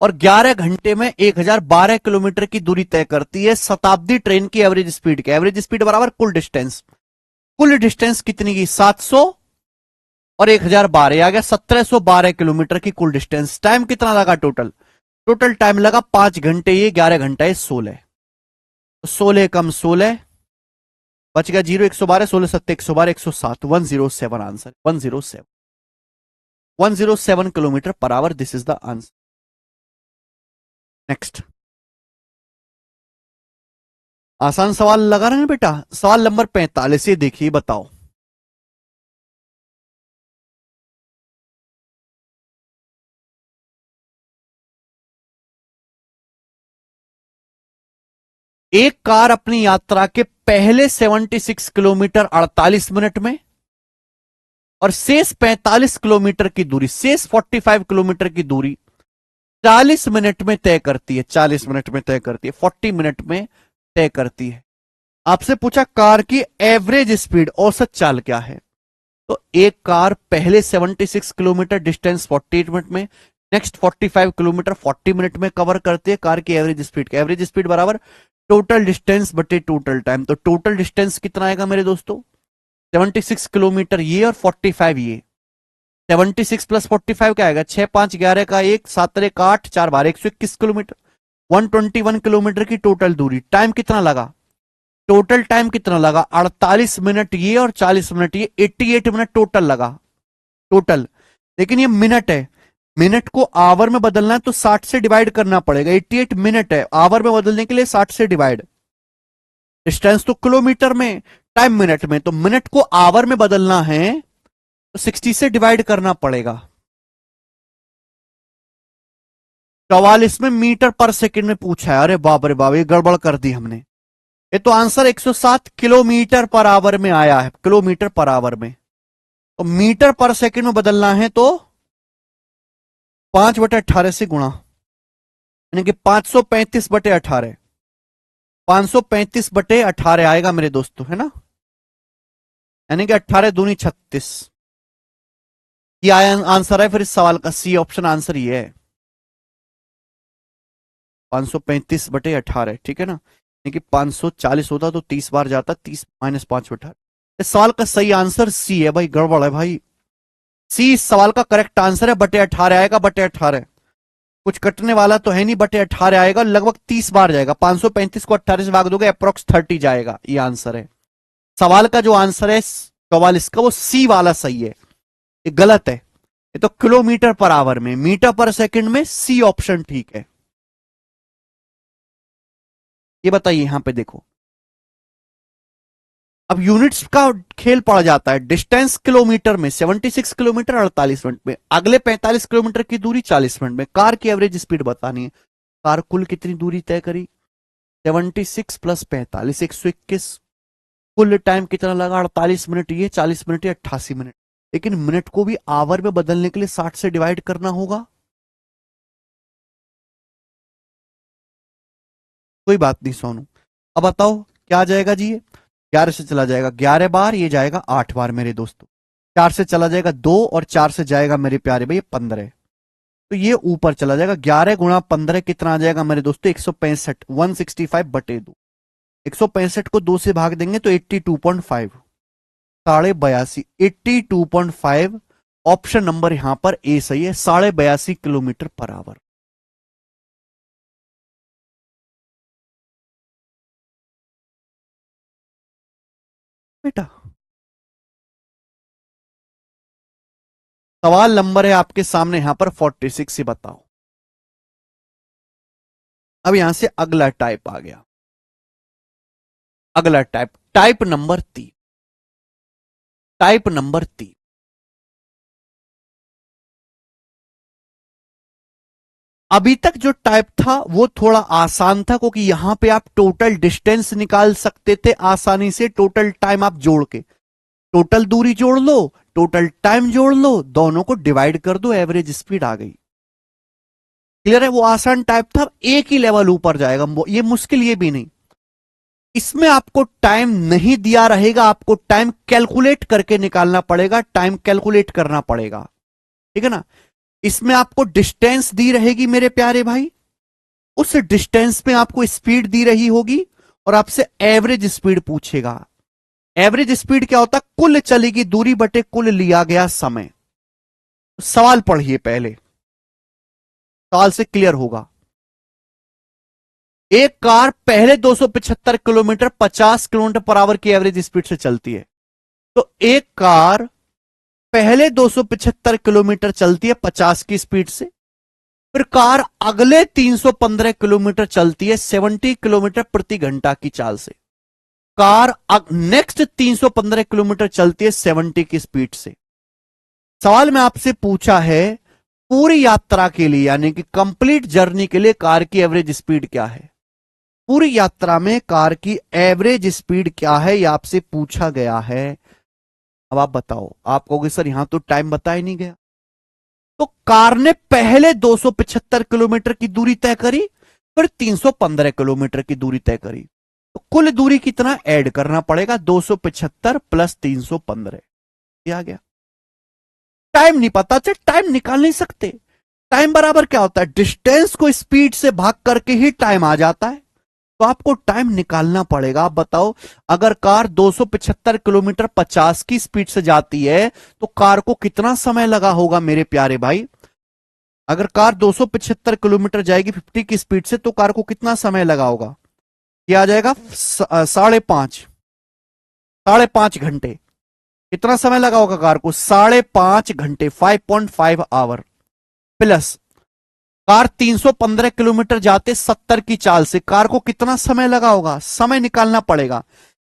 और 11 घंटे में 1012 किलोमीटर की दूरी तय करती है। शताब्दी ट्रेन की एवरेज स्पीड के एवरेज स्पीड बराबर कुल डिस्टेंस कितनी की 700 और 1012 आ गया 1712 किलोमीटर की कुल डिस्टेंस। टाइम कितना लगा टोटल टाइम लगा 5 घंटे, ये 11 घंटा, ये 16। 16 कम 16 बच गया 0, 112, 16 7 112, 107, 107 answer 107 kilometre per our. This is the answer. Next आसान सवाल लगा रहे हैं बेटा। सवाल नंबर 45 ये देखिए, बताओ एक कार अपनी यात्रा के पहले 76 किलोमीटर 48 मिनट में और शेष 45 किलोमीटर की दूरी, शेष 45 किलोमीटर की दूरी 40 मिनट में तय करती है। 40 मिनट में तय करती है, 40 मिनट में तय करती है। आपसे पूछा कार की एवरेज स्पीड, औसत चाल क्या है। तो एक कार पहले 76 किलोमीटर डिस्टेंस 48 मिनट में, नेक्स्ट 45 किलोमीटर 40 मिनट में कवर करती है। कार की एवरेज स्पीड, एवरेज स्पीड बराबर टोटल डिस्टेंस बटे टोटल टाइम। तो टोटल डिस्टेंस कितना आएगा मेरे दोस्तों, 76 किलोमीटर ये और 45 ये। 76 प्लस 45 क्या आएगा, 6 5 11 का 1, 7 1 8, 4 12 121 किलोमीटर, 121 किलोमीटर की टोटल दूरी। टाइम कितना लगा, टोटल टाइम कितना लगा 48 मिनट ये और 40 मिनट ये, 88 मिनट टोटल लगा टोटल। लेकिन ये मिनट है, मिनट को आवर में बदलना है तो 60 से डिवाइड करना पड़ेगा। 88 मिनट है, आवर में बदलने के लिए 60 से डिवाइड। डिस्टेंस तो किलोमीटर में, टाइम मिनट में, तो मिनट को आवर में बदलना है तो 60 से डिवाइड करना पड़ेगा। 44 में मीटर पर सेकंड में पूछा है। अरे बाप रे बाप, ये गड़बड़ कर दी हमने। ये तो आंसर 107 किलोमीटर पर आवर में आया है, किलोमीटर पर आवर में। तो मीटर पर सेकंड में बदलना है तो 5/18 से गुणा, यानी कि 535/18, 535/18 आएगा मेरे दोस्तों, है ना। यानी कि 18 दूनी 36। ये आंसर है फिर इस सवाल का, सी ऑप्शन आंसर ये है 535/18, ठीक है ना। यानी कि 540 होता तो 30 बार जाता, 30 माइनस 5/18। इस सवाल का सही आंसर सी है भाई, गड़बड़ है भाई। सी इस सवाल का करेक्ट आंसर है, बटे 18 आएगा, बटे 18। कुछ कटने वाला तो है नहीं, बटे 18 आएगा, लगभग 30 बार जाएगा। 535 को 18 से भाग दोगे अप्रोक्स 30 जाएगा। ये आंसर है सवाल का। जो आंसर है 44 का वो सी वाला सही है, ये गलत है। ये तो किलोमीटर पर आवर में, मीटर पर सेकंड में सी ऑप्शन ठीक है। ये बताइए यहां पे देखो, अब यूनिट्स का खेल पड़ जाता है। डिस्टेंस किलोमीटर में 76 किलोमीटर 48 मिनट में, अगले 45 किलोमीटर की दूरी 40 मिनट में। कार की एवरेज स्पीड बतानी है। कार कुल कितनी दूरी तय करी, 76 प्लस 45 121। कुल टाइम कितना लगा, 48 मिनट ये, 40 मिनट ये, 88 मिनट। लेकिन मिनट को भी आवर में बदलने के लिए 60 से डिवाइड करना होगा। कोई बात नहीं सोनू, अब बताओ क्या आ जाएगा जी। ये 11 से चला जाएगा 11 बार, ये जाएगा 8 बार मेरे दोस्तों। 4 से चला जाएगा 2 और 4 से जाएगा मेरे प्यारे भाई 15। तो ये ऊपर चला जाएगा। 11 गुणा 15 कितना आ जाएगा मेरे दोस्तों, 165, 165/2। 165 को 2 से भाग देंगे तो 82.5, 82.5, 82.5। ऑप्शन नंबर यहां पर ए सही है, 82.5 किलोमीटर पर आवर। बेटा सवाल नंबर है आपके सामने यहां पर 46 से बताओ। अब यहां से अगला टाइप आ गया, अगला type, type number 3। Type number 3, अभी तक जो टाइप था वो थोड़ा आसान था, क्योंकि यहां पे आप टोटल डिस्टेंस निकाल सकते थे आसानी से, टोटल टाइम आप जोड़ के, टोटल दूरी जोड़ लो, टोटल टाइम जोड़ लो, दोनों को डिवाइड कर दो, एवरेज स्पीड आ गई। क्लियर है, वो आसान टाइप था। एक ही लेवल ऊपर जाएगा, ये मुश्किल ये भी नहीं। इसमें आपको टाइम नहीं दिया रहेगा, आपको टाइम कैलकुलेट करके निकालना पड़ेगा, टाइम कैलकुलेट करना पड़ेगा, ठीक है ना। इसमें आपको डिस्टेंस दी रहेगी मेरे प्यारे भाई, उस डिस्टेंस में आपको स्पीड दी रही होगी और आपसे एवरेज स्पीड पूछेगा। एवरेज स्पीड क्या होता है? कुल चली गई दूरी बटे कुल लिया गया समय। सवाल पढ़िए पहले, सवाल से क्लियर होगा। एक कार पहले 275 किलोमीटर 50 किलोमीटर पर आवर की एवरेज स्पीड से चलती है। तो एक कार पहले 275 किलोमीटर चलती है 50 की स्पीड से, फिर कार अगले 315 किलोमीटर चलती है 70 किलोमीटर प्रति घंटा की चाल से। कार नेक्स्ट 315 किलोमीटर चलती है 70 की स्पीड से। सवाल में आपसे पूछा है पूरी यात्रा के लिए यानी कि कंप्लीट जर्नी के लिए कार की एवरेज स्पीड क्या है। पूरी यात्रा में कार की एवरेज स्पीड क्या है यह आपसे पूछा गया है। अब आप बताओ, आप कहोगे सर यहां तो टाइम बताया नहीं गया। तो कार ने पहले 275 किलोमीटर की दूरी तय करी, फिर 315 किलोमीटर की दूरी तय करी, तो कुल दूरी कितना ऐड करना पड़ेगा? 275 प्लस 315। आ गया। टाइम नहीं पता, चल टाइम निकाल नहीं सकते। टाइम बराबर क्या होता है? डिस्टेंस को स्पीड से भाग करके ही टाइम आ जाता है। तो आपको टाइम निकालना पड़ेगा। आप बताओ, अगर कार 275 किलोमीटर 50 की स्पीड से जाती है तो कार को कितना समय लगा होगा मेरे प्यारे भाई? अगर कार 275 किलोमीटर जाएगी 50 की स्पीड से तो कार को कितना समय लगा होगा? यह आ जाएगा 5.5, 5.5 घंटे। कितना समय लगा होगा कार को? 5.5 घंटे, 5.5 आवर। प्लस कार 315 किलोमीटर जाते 70 की चाल से, कार को कितना समय लगा होगा? समय निकालना पड़ेगा।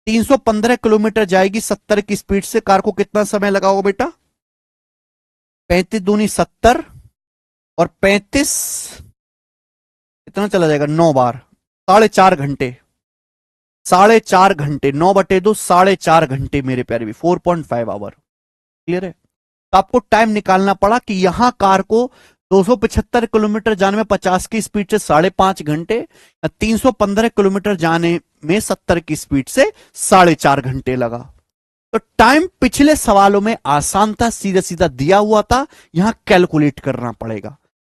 315 किलोमीटर जाएगी 70 की स्पीड से, कार को कितना समय लगा होगा बेटा? 35 दूनी 70 और 35 कितना चला जाएगा? 9 बार, 4.5 घंटे। 4.5 घंटे, 9/2 4.5 घंटे मेरे प्यारे भी, 4.5 आवर। क्लियर है? तो आपको टाइम निकालना पड़ा कि यहां कार को 275 किलोमीटर जाने में 50 की स्पीड से 5.5 घंटे, 315 किलोमीटर जाने में 70 की स्पीड से 4.5 घंटे लगा। तो टाइम पिछले सवालों में आसान था, सीधा सीधा दिया हुआ था, यहां कैलकुलेट करना पड़ेगा।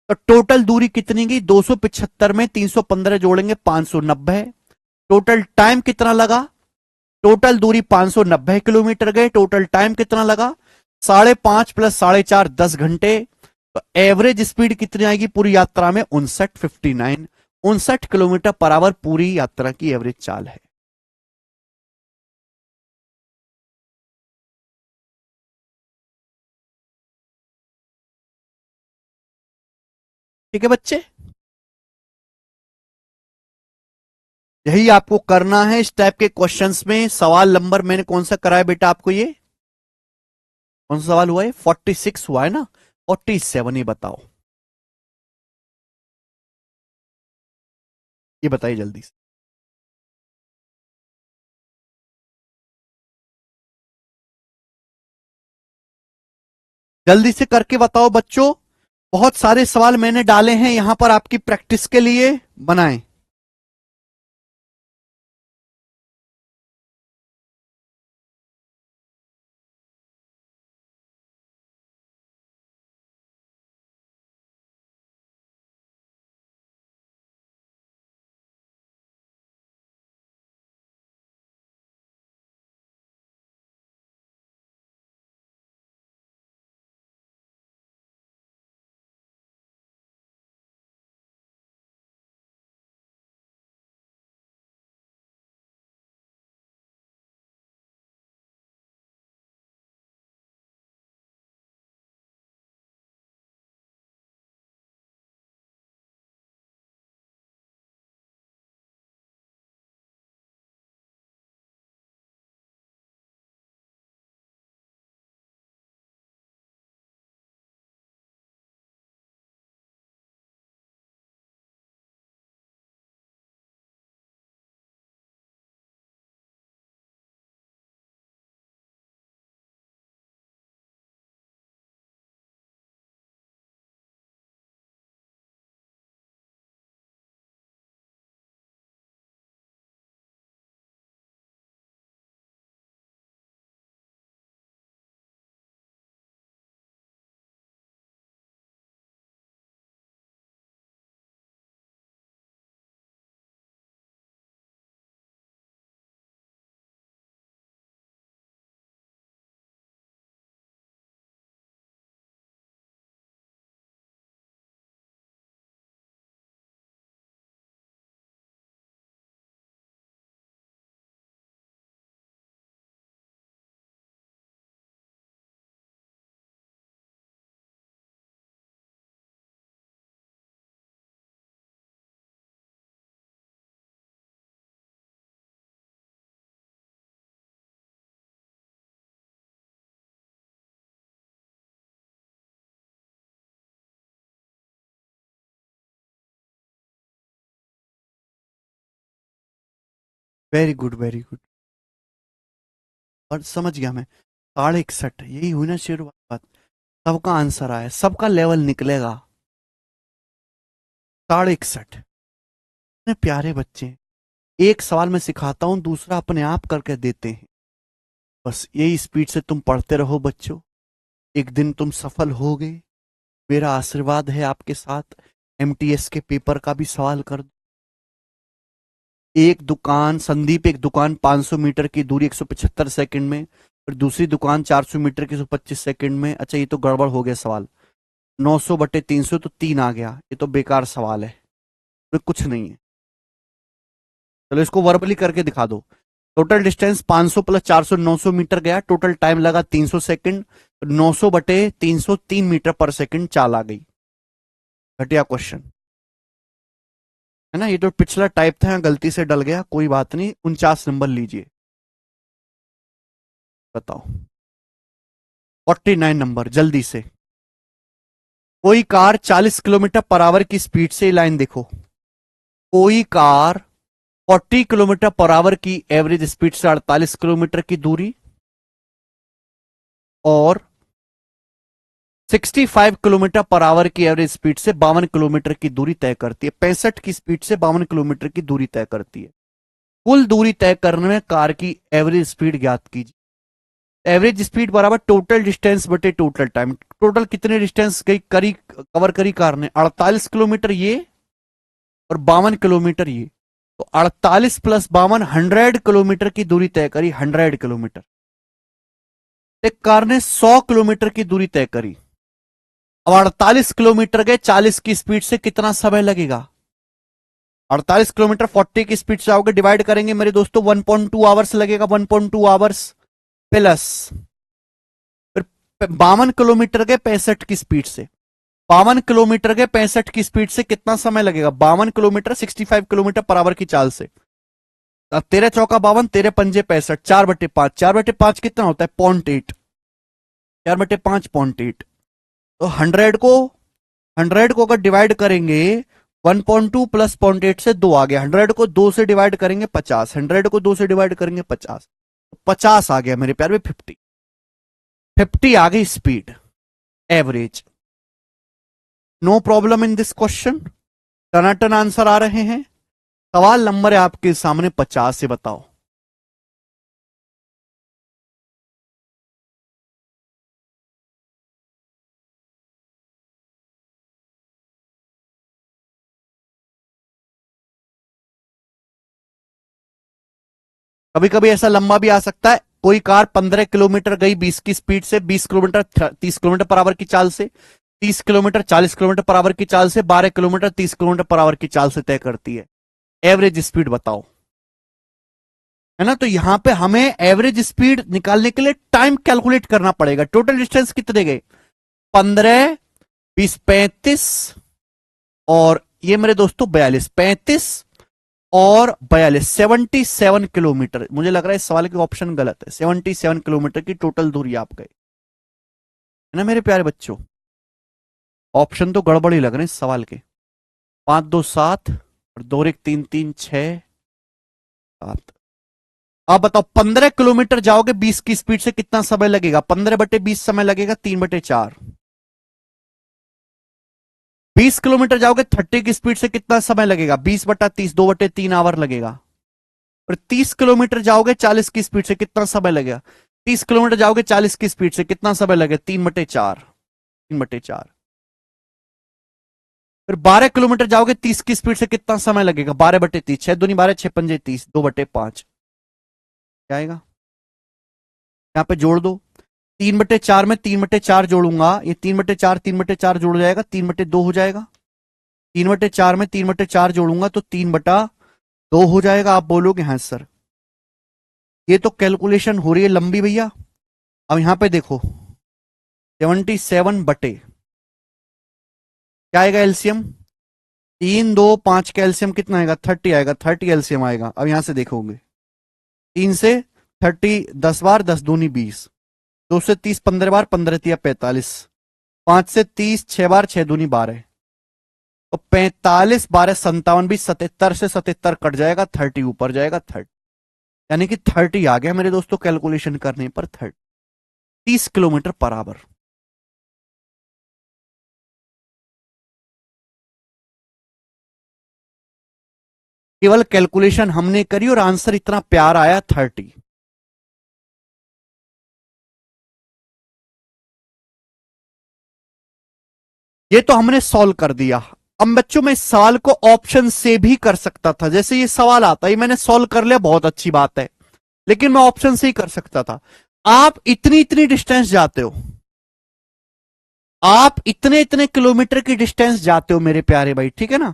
तो टोटल दूरी कितनी गई? 275 में 315 जोड़ेंगे 590। टोटल टाइम कितना लगा? टोटल दूरी 590 किलोमीटर गए, टोटल टाइम कितना लगा? 5.5 प्लस 4.5 10 घंटे। तो एवरेज स्पीड कितनी आएगी पूरी यात्रा में? 59, 59 किलोमीटर पर आवर पूरी यात्रा की एवरेज चाल है। ठीक है बच्चे, यही आपको करना है इस टाइप के क्वेश्चंस में। सवाल नंबर मैंने कौन सा कराया बेटा आपको? ये कौन सा सवाल हुआ है? 46 हुआ है ना? 47 ही बताओ, ये बताइए जल्दी से। जल्दी से करके बताओ बच्चों। बहुत सारे सवाल मैंने डाले हैं यहां पर आपकी प्रैक्टिस के लिए, बनाएं। Very good very good. और समझ गया मैं, 61.5, यही हुई ना शेर बात। सबका आंसर आया, सबका लेवल निकलेगा 61.5। इतने प्यारे बच्चे। एक सवाल मैं सिखाता हूं, दूसरा अपने आप करके देते हैं। बस यही स्पीड से तुम पढ़ते रहो बच्चों, एक दिन तुम सफल होगे। मेरा आशीर्वाद है आपके साथ। एमटीएस के पेपर का भी सवाल कर दो। एक दुकान संदीप, एक दुकान 500 मीटर की दूरी 175 सेकंड में, और दूसरी दुकान 400 मीटर की 125 सेकंड में। अच्छा ये तो गड़बड़ हो गया सवाल, 900 बटे 300 तो 3 आ गया, ये तो बेकार सवाल है, तो कुछ नहीं है। चलो इसको वर्बली करके दिखा दो। टोटल डिस्टेंस 500 प्लस 400 900 मीटर गया, टोटल टाइम लगा 300 सेकंड, 900 बटे 300 3 मीटर पर सेकंड चाल आ गई। घटिया क्वेश्चन है ना, ये तो पिछला टाइप था, गलती से डल गया, कोई बात नहीं। 49 नंबर लीजिए, बताओ। 49 नंबर, जल्दी से। कोई कार 40 किलोमीटर पर आवर की स्पीड से, लाइन देखो, कोई कार 40 किलोमीटर पर आवर की एवरेज स्पीड से 48 किलोमीटर की दूरी, और 65 किलोमीटर पर आवर की एवरेज स्पीड से 52 किलोमीटर की दूरी तय करती है। 65 की स्पीड से 52 किलोमीटर की दूरी तय करती है। कुल दूरी तय करने में कार की एवरेज स्पीड ज्ञात कीजिए। एवरेज स्पीड बराबर टोटल डिस्टेंस बटे टोटल टाइम। टोटल कितने डिस्टेंस गई करी, कवर करी कार ने? 48 किलोमीटर ये, और 52 किलोमीटर ये, तो 48 प्लस 52 100 किलोमीटर की दूरी तय करी। 100 किलोमीटर। एक कार ने 100 किलोमीटर की दूरी तय करी। अब 48 किलोमीटर गए 40 की स्पीड से, कितना समय लगेगा? 48 किलोमीटर 40 की स्पीड से आओगे, डिवाइड करेंगे मेरे दोस्तों, 1.2 आवर्स लगेगा। 1.2 आवर्स प्लस फिर 52 किलोमीटर गए 65 की स्पीड से, 52 किलोमीटर गए 65 की स्पीड से, कितना समय लगेगा? 52 किलोमीटर 65 किलोमीटर पर आवर की चाल से। अब 13 चौका 52, 13 पंजे 65, 4/5, 4/5 कितना होता है? 0.8, 4/5 0.8। तो 100 को अगर डिवाइड करेंगे, 1.2 प्लस 0.8 से 2 आ गया। 100 को 2 से डिवाइड करेंगे 50, 100 को 2 से डिवाइड करेंगे 50, 50 आ गया मेरे प्यार में। 50 आ गई speed average. No problem in this question, टनाटन आंसर आ रहे हैं। सवाल नंबर है आपके सामने 50 से, बताओ। कभी कभी ऐसा लंबा भी आ सकता है। कोई कार 15 किलोमीटर गई 20 की स्पीड से, 20 किलोमीटर 30 किलोमीटर पर आवर की चाल से, 30 किलोमीटर 40 किलोमीटर पर आवर की चाल से, 12 किलोमीटर 30 किलोमीटर पर आवर की चाल से तय करती है। एवरेज स्पीड बताओ, है ना। तो यहां पे हमें एवरेज स्पीड निकालने के लिए टाइम कैलकुलेट करना पड़ेगा। टोटल डिस्टेंस कितने गए? 15, 20, 35, और ये मेरे दोस्तों 42, 35 और 42, 77 किलोमीटर। मुझे लग रहा है इस सवाल के ऑप्शन गलत है। 77 किलोमीटर की टोटल दूरी आप गए, है ना मेरे प्यारे बच्चों। ऑप्शन तो गड़बड़ ही लग रहे हैं इस सवाल के। 5 2 7 और 2 1 3 3 6 7। आप बताओ 15 किलोमीटर जाओगे 20 की स्पीड से, कितना समय लगेगा? 15/20 समय लगेगा, 3/4। 20 किलोमीटर जाओगे 30 की स्पीड से, कितना समय लगेगा? 20/30, 2/3 आवर लगेगा। और 30 किलोमीटर जाओगे 40 की स्पीड से, कितना समय लगेगा? 30 किलोमीटर जाओगे 40 की स्पीड से, कितना समय लगेगा? 3/4, 3/4। फिर 12 किलोमीटर जाओगे 30 की स्पीड से, कितना समय लगेगा? 12/30, 6 दूनी 12, 6 पंजे 30, 2/5। क्या आएगा? यहां पे जोड़ दो। 3/4 में 3/4 जोड़ूंगा, ये 3/4 3/4 जोड़ जाएगा, 3/2 हो जाएगा। 3/4 में 3/4 जोड़ूंगा तो 3/2 हो जाएगा। आप बोलोगे हाँ सर, ये तो कैलकुलेशन हो रही है लंबी भैया। अब यहां पे देखो, 77 बटे क्या आएगा एलसीएम? 3 2 5 का एलसीएम कितना आएगा? 30 आएगा, 30 एलसीएम आएगा। अब यहां से देखोगे, 3 से 30 10 बार, 10 दूनी 20, 2 से 30 15 बार, 15 तिया 45, 5 से 30 6 बार, 6 दूनी 12, तो 45 12 57 भी 77 से 77 कट जाएगा, 30 ऊपर जाएगा, 30। यानी कि 30 आ गया मेरे दोस्तों कैलकुलेशन करने पर। 30 किलोमीटर पर आवर। केवल कैलकुलेशन हमने करी और आंसर इतना प्यार आया 30। ये तो हमने सॉल्व कर दिया। अब बच्चों मैं इस सवाल को ऑप्शन से भी कर सकता था, जैसे ये सवाल आता है मैंने सॉल्व कर लिया, बहुत अच्छी बात है, लेकिन मैं ऑप्शन से ही कर सकता था। आप इतनी इतनी डिस्टेंस जाते हो, आप इतने इतने किलोमीटर की डिस्टेंस जाते हो मेरे प्यारे भाई, ठीक है ना,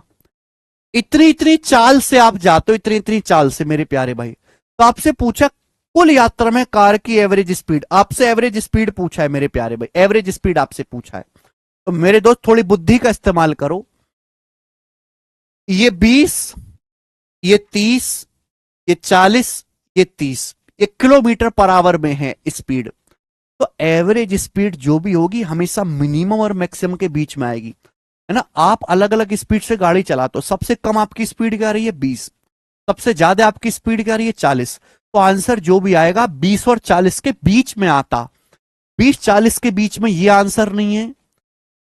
इतनी इतनी चाल से आप जाते हो, इतनी इतनी चाल से मेरे प्यारे भाई। तो आपसे पूछा कुल यात्रा में कार की एवरेज स्पीड, आपसे एवरेज स्पीड पूछा है मेरे प्यारे भाई, एवरेज स्पीड आपसे पूछा है। तो मेरे दोस्त थोड़ी बुद्धि का इस्तेमाल करो। ये 20, ये 30, ये 40, ये 30, ये किलोमीटर पर आवर में है स्पीड। तो एवरेज स्पीड जो भी होगी हमेशा मिनिमम और मैक्सिमम के बीच में आएगी, है ना। आप अलग अलग स्पीड से गाड़ी चलाते हो, सबसे कम आपकी स्पीड क्या रही है 20, सबसे ज्यादा आपकी स्पीड क्या रही है 40। तो आंसर जो भी आएगा 20 और 40 के बीच में आता। 20-40 के बीच में ये आंसर नहीं है,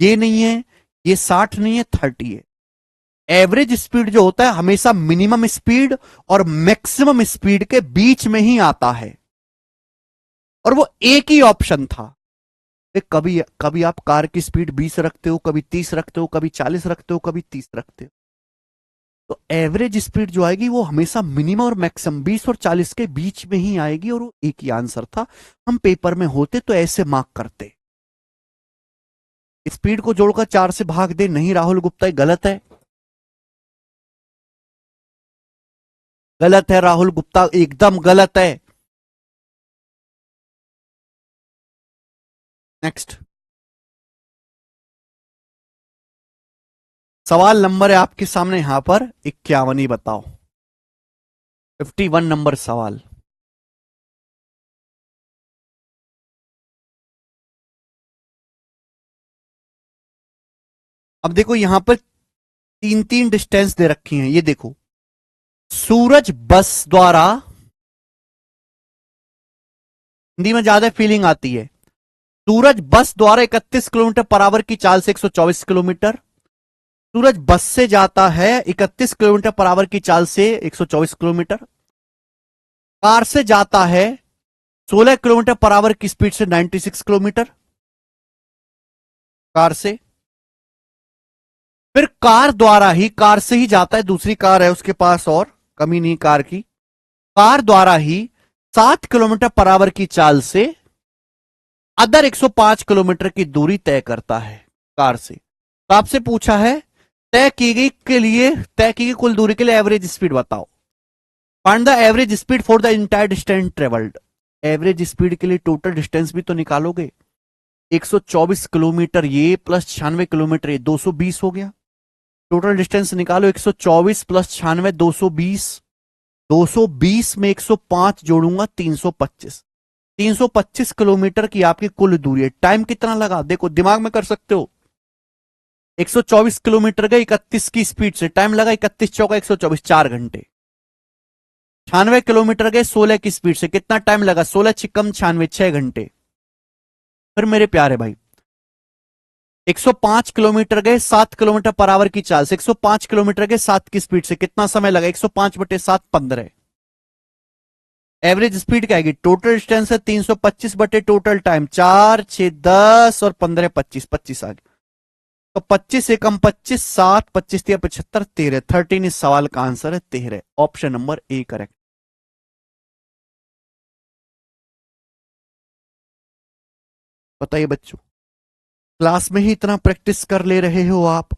ये नहीं है, ये 60 नहीं है, 30 है। एवरेज स्पीड जो होता है हमेशा मिनिमम स्पीड और मैक्सिमम स्पीड के बीच में ही आता है, और वो एक ही ऑप्शन था। कभी कभी आप कार की स्पीड 20 रखते हो, कभी 30 रखते हो, कभी 40 रखते हो, कभी 30 रखते हो। तो एवरेज स्पीड जो आएगी वो हमेशा मिनिमम और मैक्सिमम 20 और 40 के बीच में ही आएगी, और वो एक ही आंसर था। हम पेपर में होते तो ऐसे मार्क करते, स्पीड को जोड़कर 4 से भाग दे, नहीं राहुल गुप्ता ये गलत है, गलत है राहुल गुप्ता, एकदम गलत है। नेक्स्ट सवाल नंबर है आपके सामने यहां पर 51, बताओ 51 नंबर सवाल। अब देखो यहां पर तीन तीन डिस्टेंस दे रखी हैं, ये देखो। सूरज बस द्वारा, हिंदी में ज्यादा फीलिंग आती है। सूरज बस द्वारा 31 किलोमीटर पर आवर की चाल से 124 किलोमीटर, सूरज बस से जाता है 31 किलोमीटर पर आवर की चाल से 124 किलोमीटर, कार से जाता है 16 किलोमीटर पर आवर की स्पीड से 96 किलोमीटर, कार से। फिर कार द्वारा ही, कार से ही जाता है, दूसरी कार है उसके पास और कमी नहीं कार की, कार द्वारा ही 7 किलोमीटर पर आवर की चाल से अदर 105 किलोमीटर की दूरी तय करता है कार से। तो आपसे पूछा है तय की गई के लिए, तय की गई कुल दूरी के लिए एवरेज स्पीड बताओ। Find the average speed for the entire distance travelled. Average speed के लिए टोटल डिस्टेंस भी तो निकालोगे। 124 किलोमीटर ये प्लस 96 किलोमीटर ये 220 हो गया। टोटल डिस्टेंस निकालो, 124 प्लस 96 220, 220 में 105 जोड़ूंगा 325, 325 किलोमीटर की आपकी कुल दूरी है। टाइम कितना लगा देखो, दिमाग में कर सकते हो। 124 किलोमीटर गए 31 की स्पीड से, टाइम लगा 31 चौका 124, 4 घंटे। 96 किलोमीटर गए 16 की स्पीड से, कितना टाइम लगा 16 छिकम 96, 6 घंटे। फिर मेरे प्यारे भाई 105 किलोमीटर गए 7 किलोमीटर पर आवर की चाल से, 105 किलोमीटर गए 7 की स्पीड से, कितना समय लगा 105 बटे 7 15। एवरेज स्पीड क्या आएगी, टोटल डिस्टेंस है 325 बटे टोटल टाइम, 4 6 10 और 15 25, 25 आ गया। तो 25 एकम 25, 7 25 75 13, 13 इस सवाल का आंसर है 13, ऑप्शन नंबर ए करेक्ट। बताइए बच्चों, क्लास में ही इतना प्रैक्टिस कर ले रहे हो आप।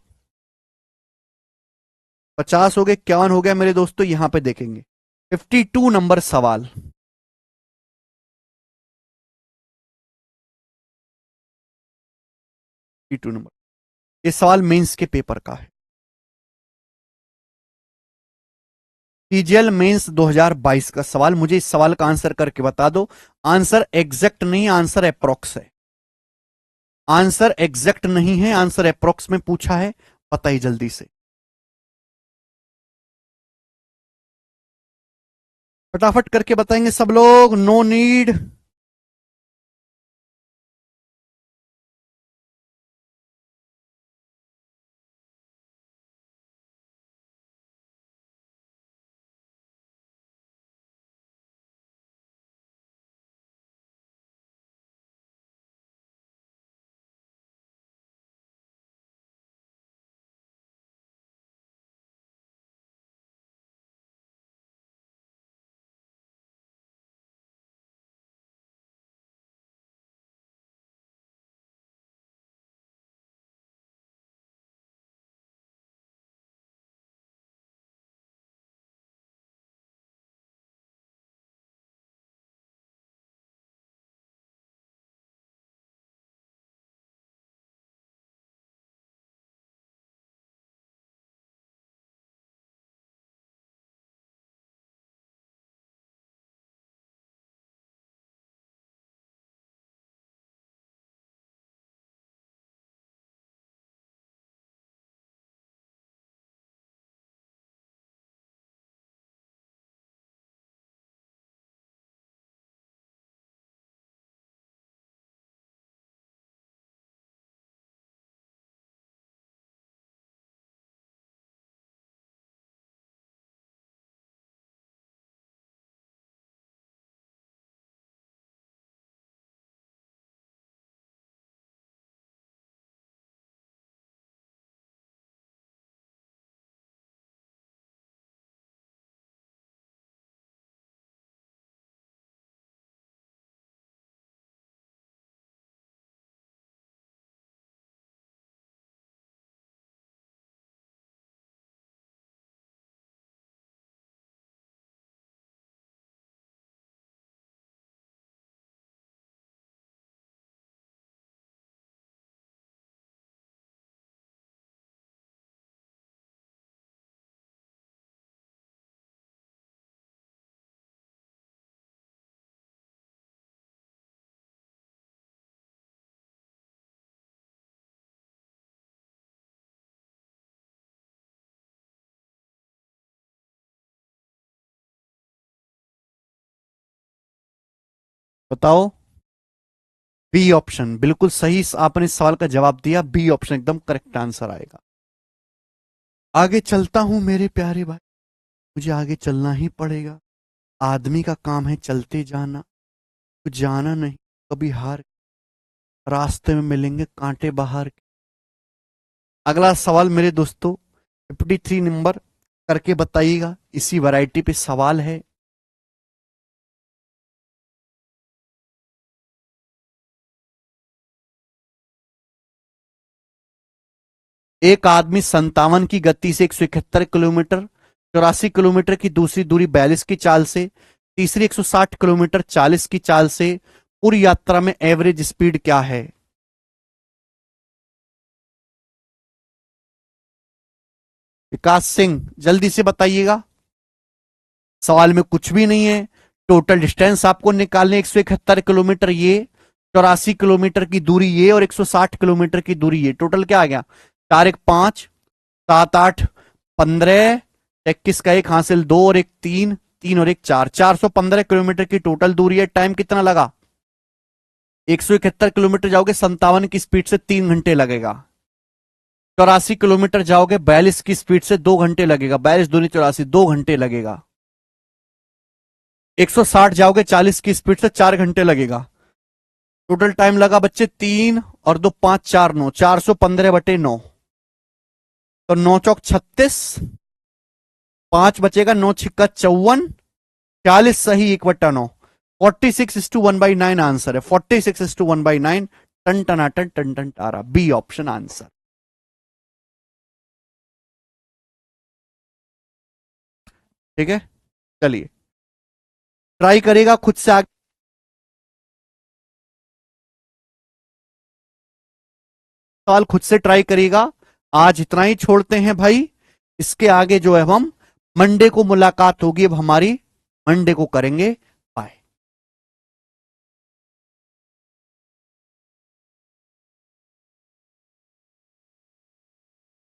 50 हो गए, 51 हो गया मेरे दोस्तों, यहां पे देखेंगे 52 नंबर सवाल। 52 नंबर, ये सवाल मेंस के पेपर का है, सीजीएल मेंस 2022 का सवाल। मुझे इस सवाल का आंसर करके बता दो। आंसर एग्जैक्ट नहीं, आंसर अप्रोक्स है, आंसर एग्जैक्ट नहीं है, आंसर अप्रोक्स में पूछा है, बताइए जल्दी से। फटाफट करके बताएंगे सब लोग, नो नीड। बताओ। बी ऑप्शन बिल्कुल सही, आपने इस सवाल का जवाब दिया, बी ऑप्शन एकदम करेक्ट आंसर आएगा। आगे चलता हूं मेरे प्यारे भाई, मुझे आगे चलना ही पड़ेगा। आदमी का काम है चलते जाना, कुछ जाना नहीं कभी हार, रास्ते में मिलेंगे कांटे बाहर के। अगला सवाल मेरे दोस्तों 53 नंबर करके बताइएगा, इसी वैरायटी पे सवाल है। एक आदमी 57 की गति से 171 किलोमीटर, 84 किलोमीटर की दूसरी दूरी 42 की चाल से, तीसरी 160 किलोमीटर 40 की चाल से, पूरी यात्रा में एवरेज स्पीड क्या है? विकास सिंह जल्दी से बताइएगा, सवाल में कुछ भी नहीं है। टोटल डिस्टेंस आपको निकालने 171 किलोमीटर ये, 84 किलोमीटर की दूरी ये, और 160 किलोमीटर की दूरी ये, टोटल क्या आ गया? 4 1 5, 7 8 15, 21 का 1 हासिल 2 और 1 3, 3 और 1 4, 415 किलोमीटर की टोटल दूरी है। टाइम कितना लगा? 171 किलोमीटर जाओगे 57 की स्पीड से 3 घंटे लगेगा। 84 किलोमीटर जाओगे 42 की स्पीड से 2 घंटे लगेगा, 42 दूनी 84, 2 घंटे लगेगा। 160 जाओगे 40 की स्पीड से 4 घंटे लगेगा। टोटल टाइम लगा बच्चे 3 और 2 5 4 9, 415/9, तो 9 चौक 36, 5 बचेगा, 9 छिक्का 54, 40 सही 1/9, 46:1/9 आंसर है। 46:1/9, टन टनाटन टन टन टारा, बी ऑप्शन आंसर। ठीक है, चलिए ट्राई करेगा खुद से आगे, सवाल खुद से ट्राई करिएगा। आज इतना ही छोड़ते हैं भाई, इसके आगे जो है हम मंडे को मुलाकात होगी, अब हमारी मंडे को करेंगे।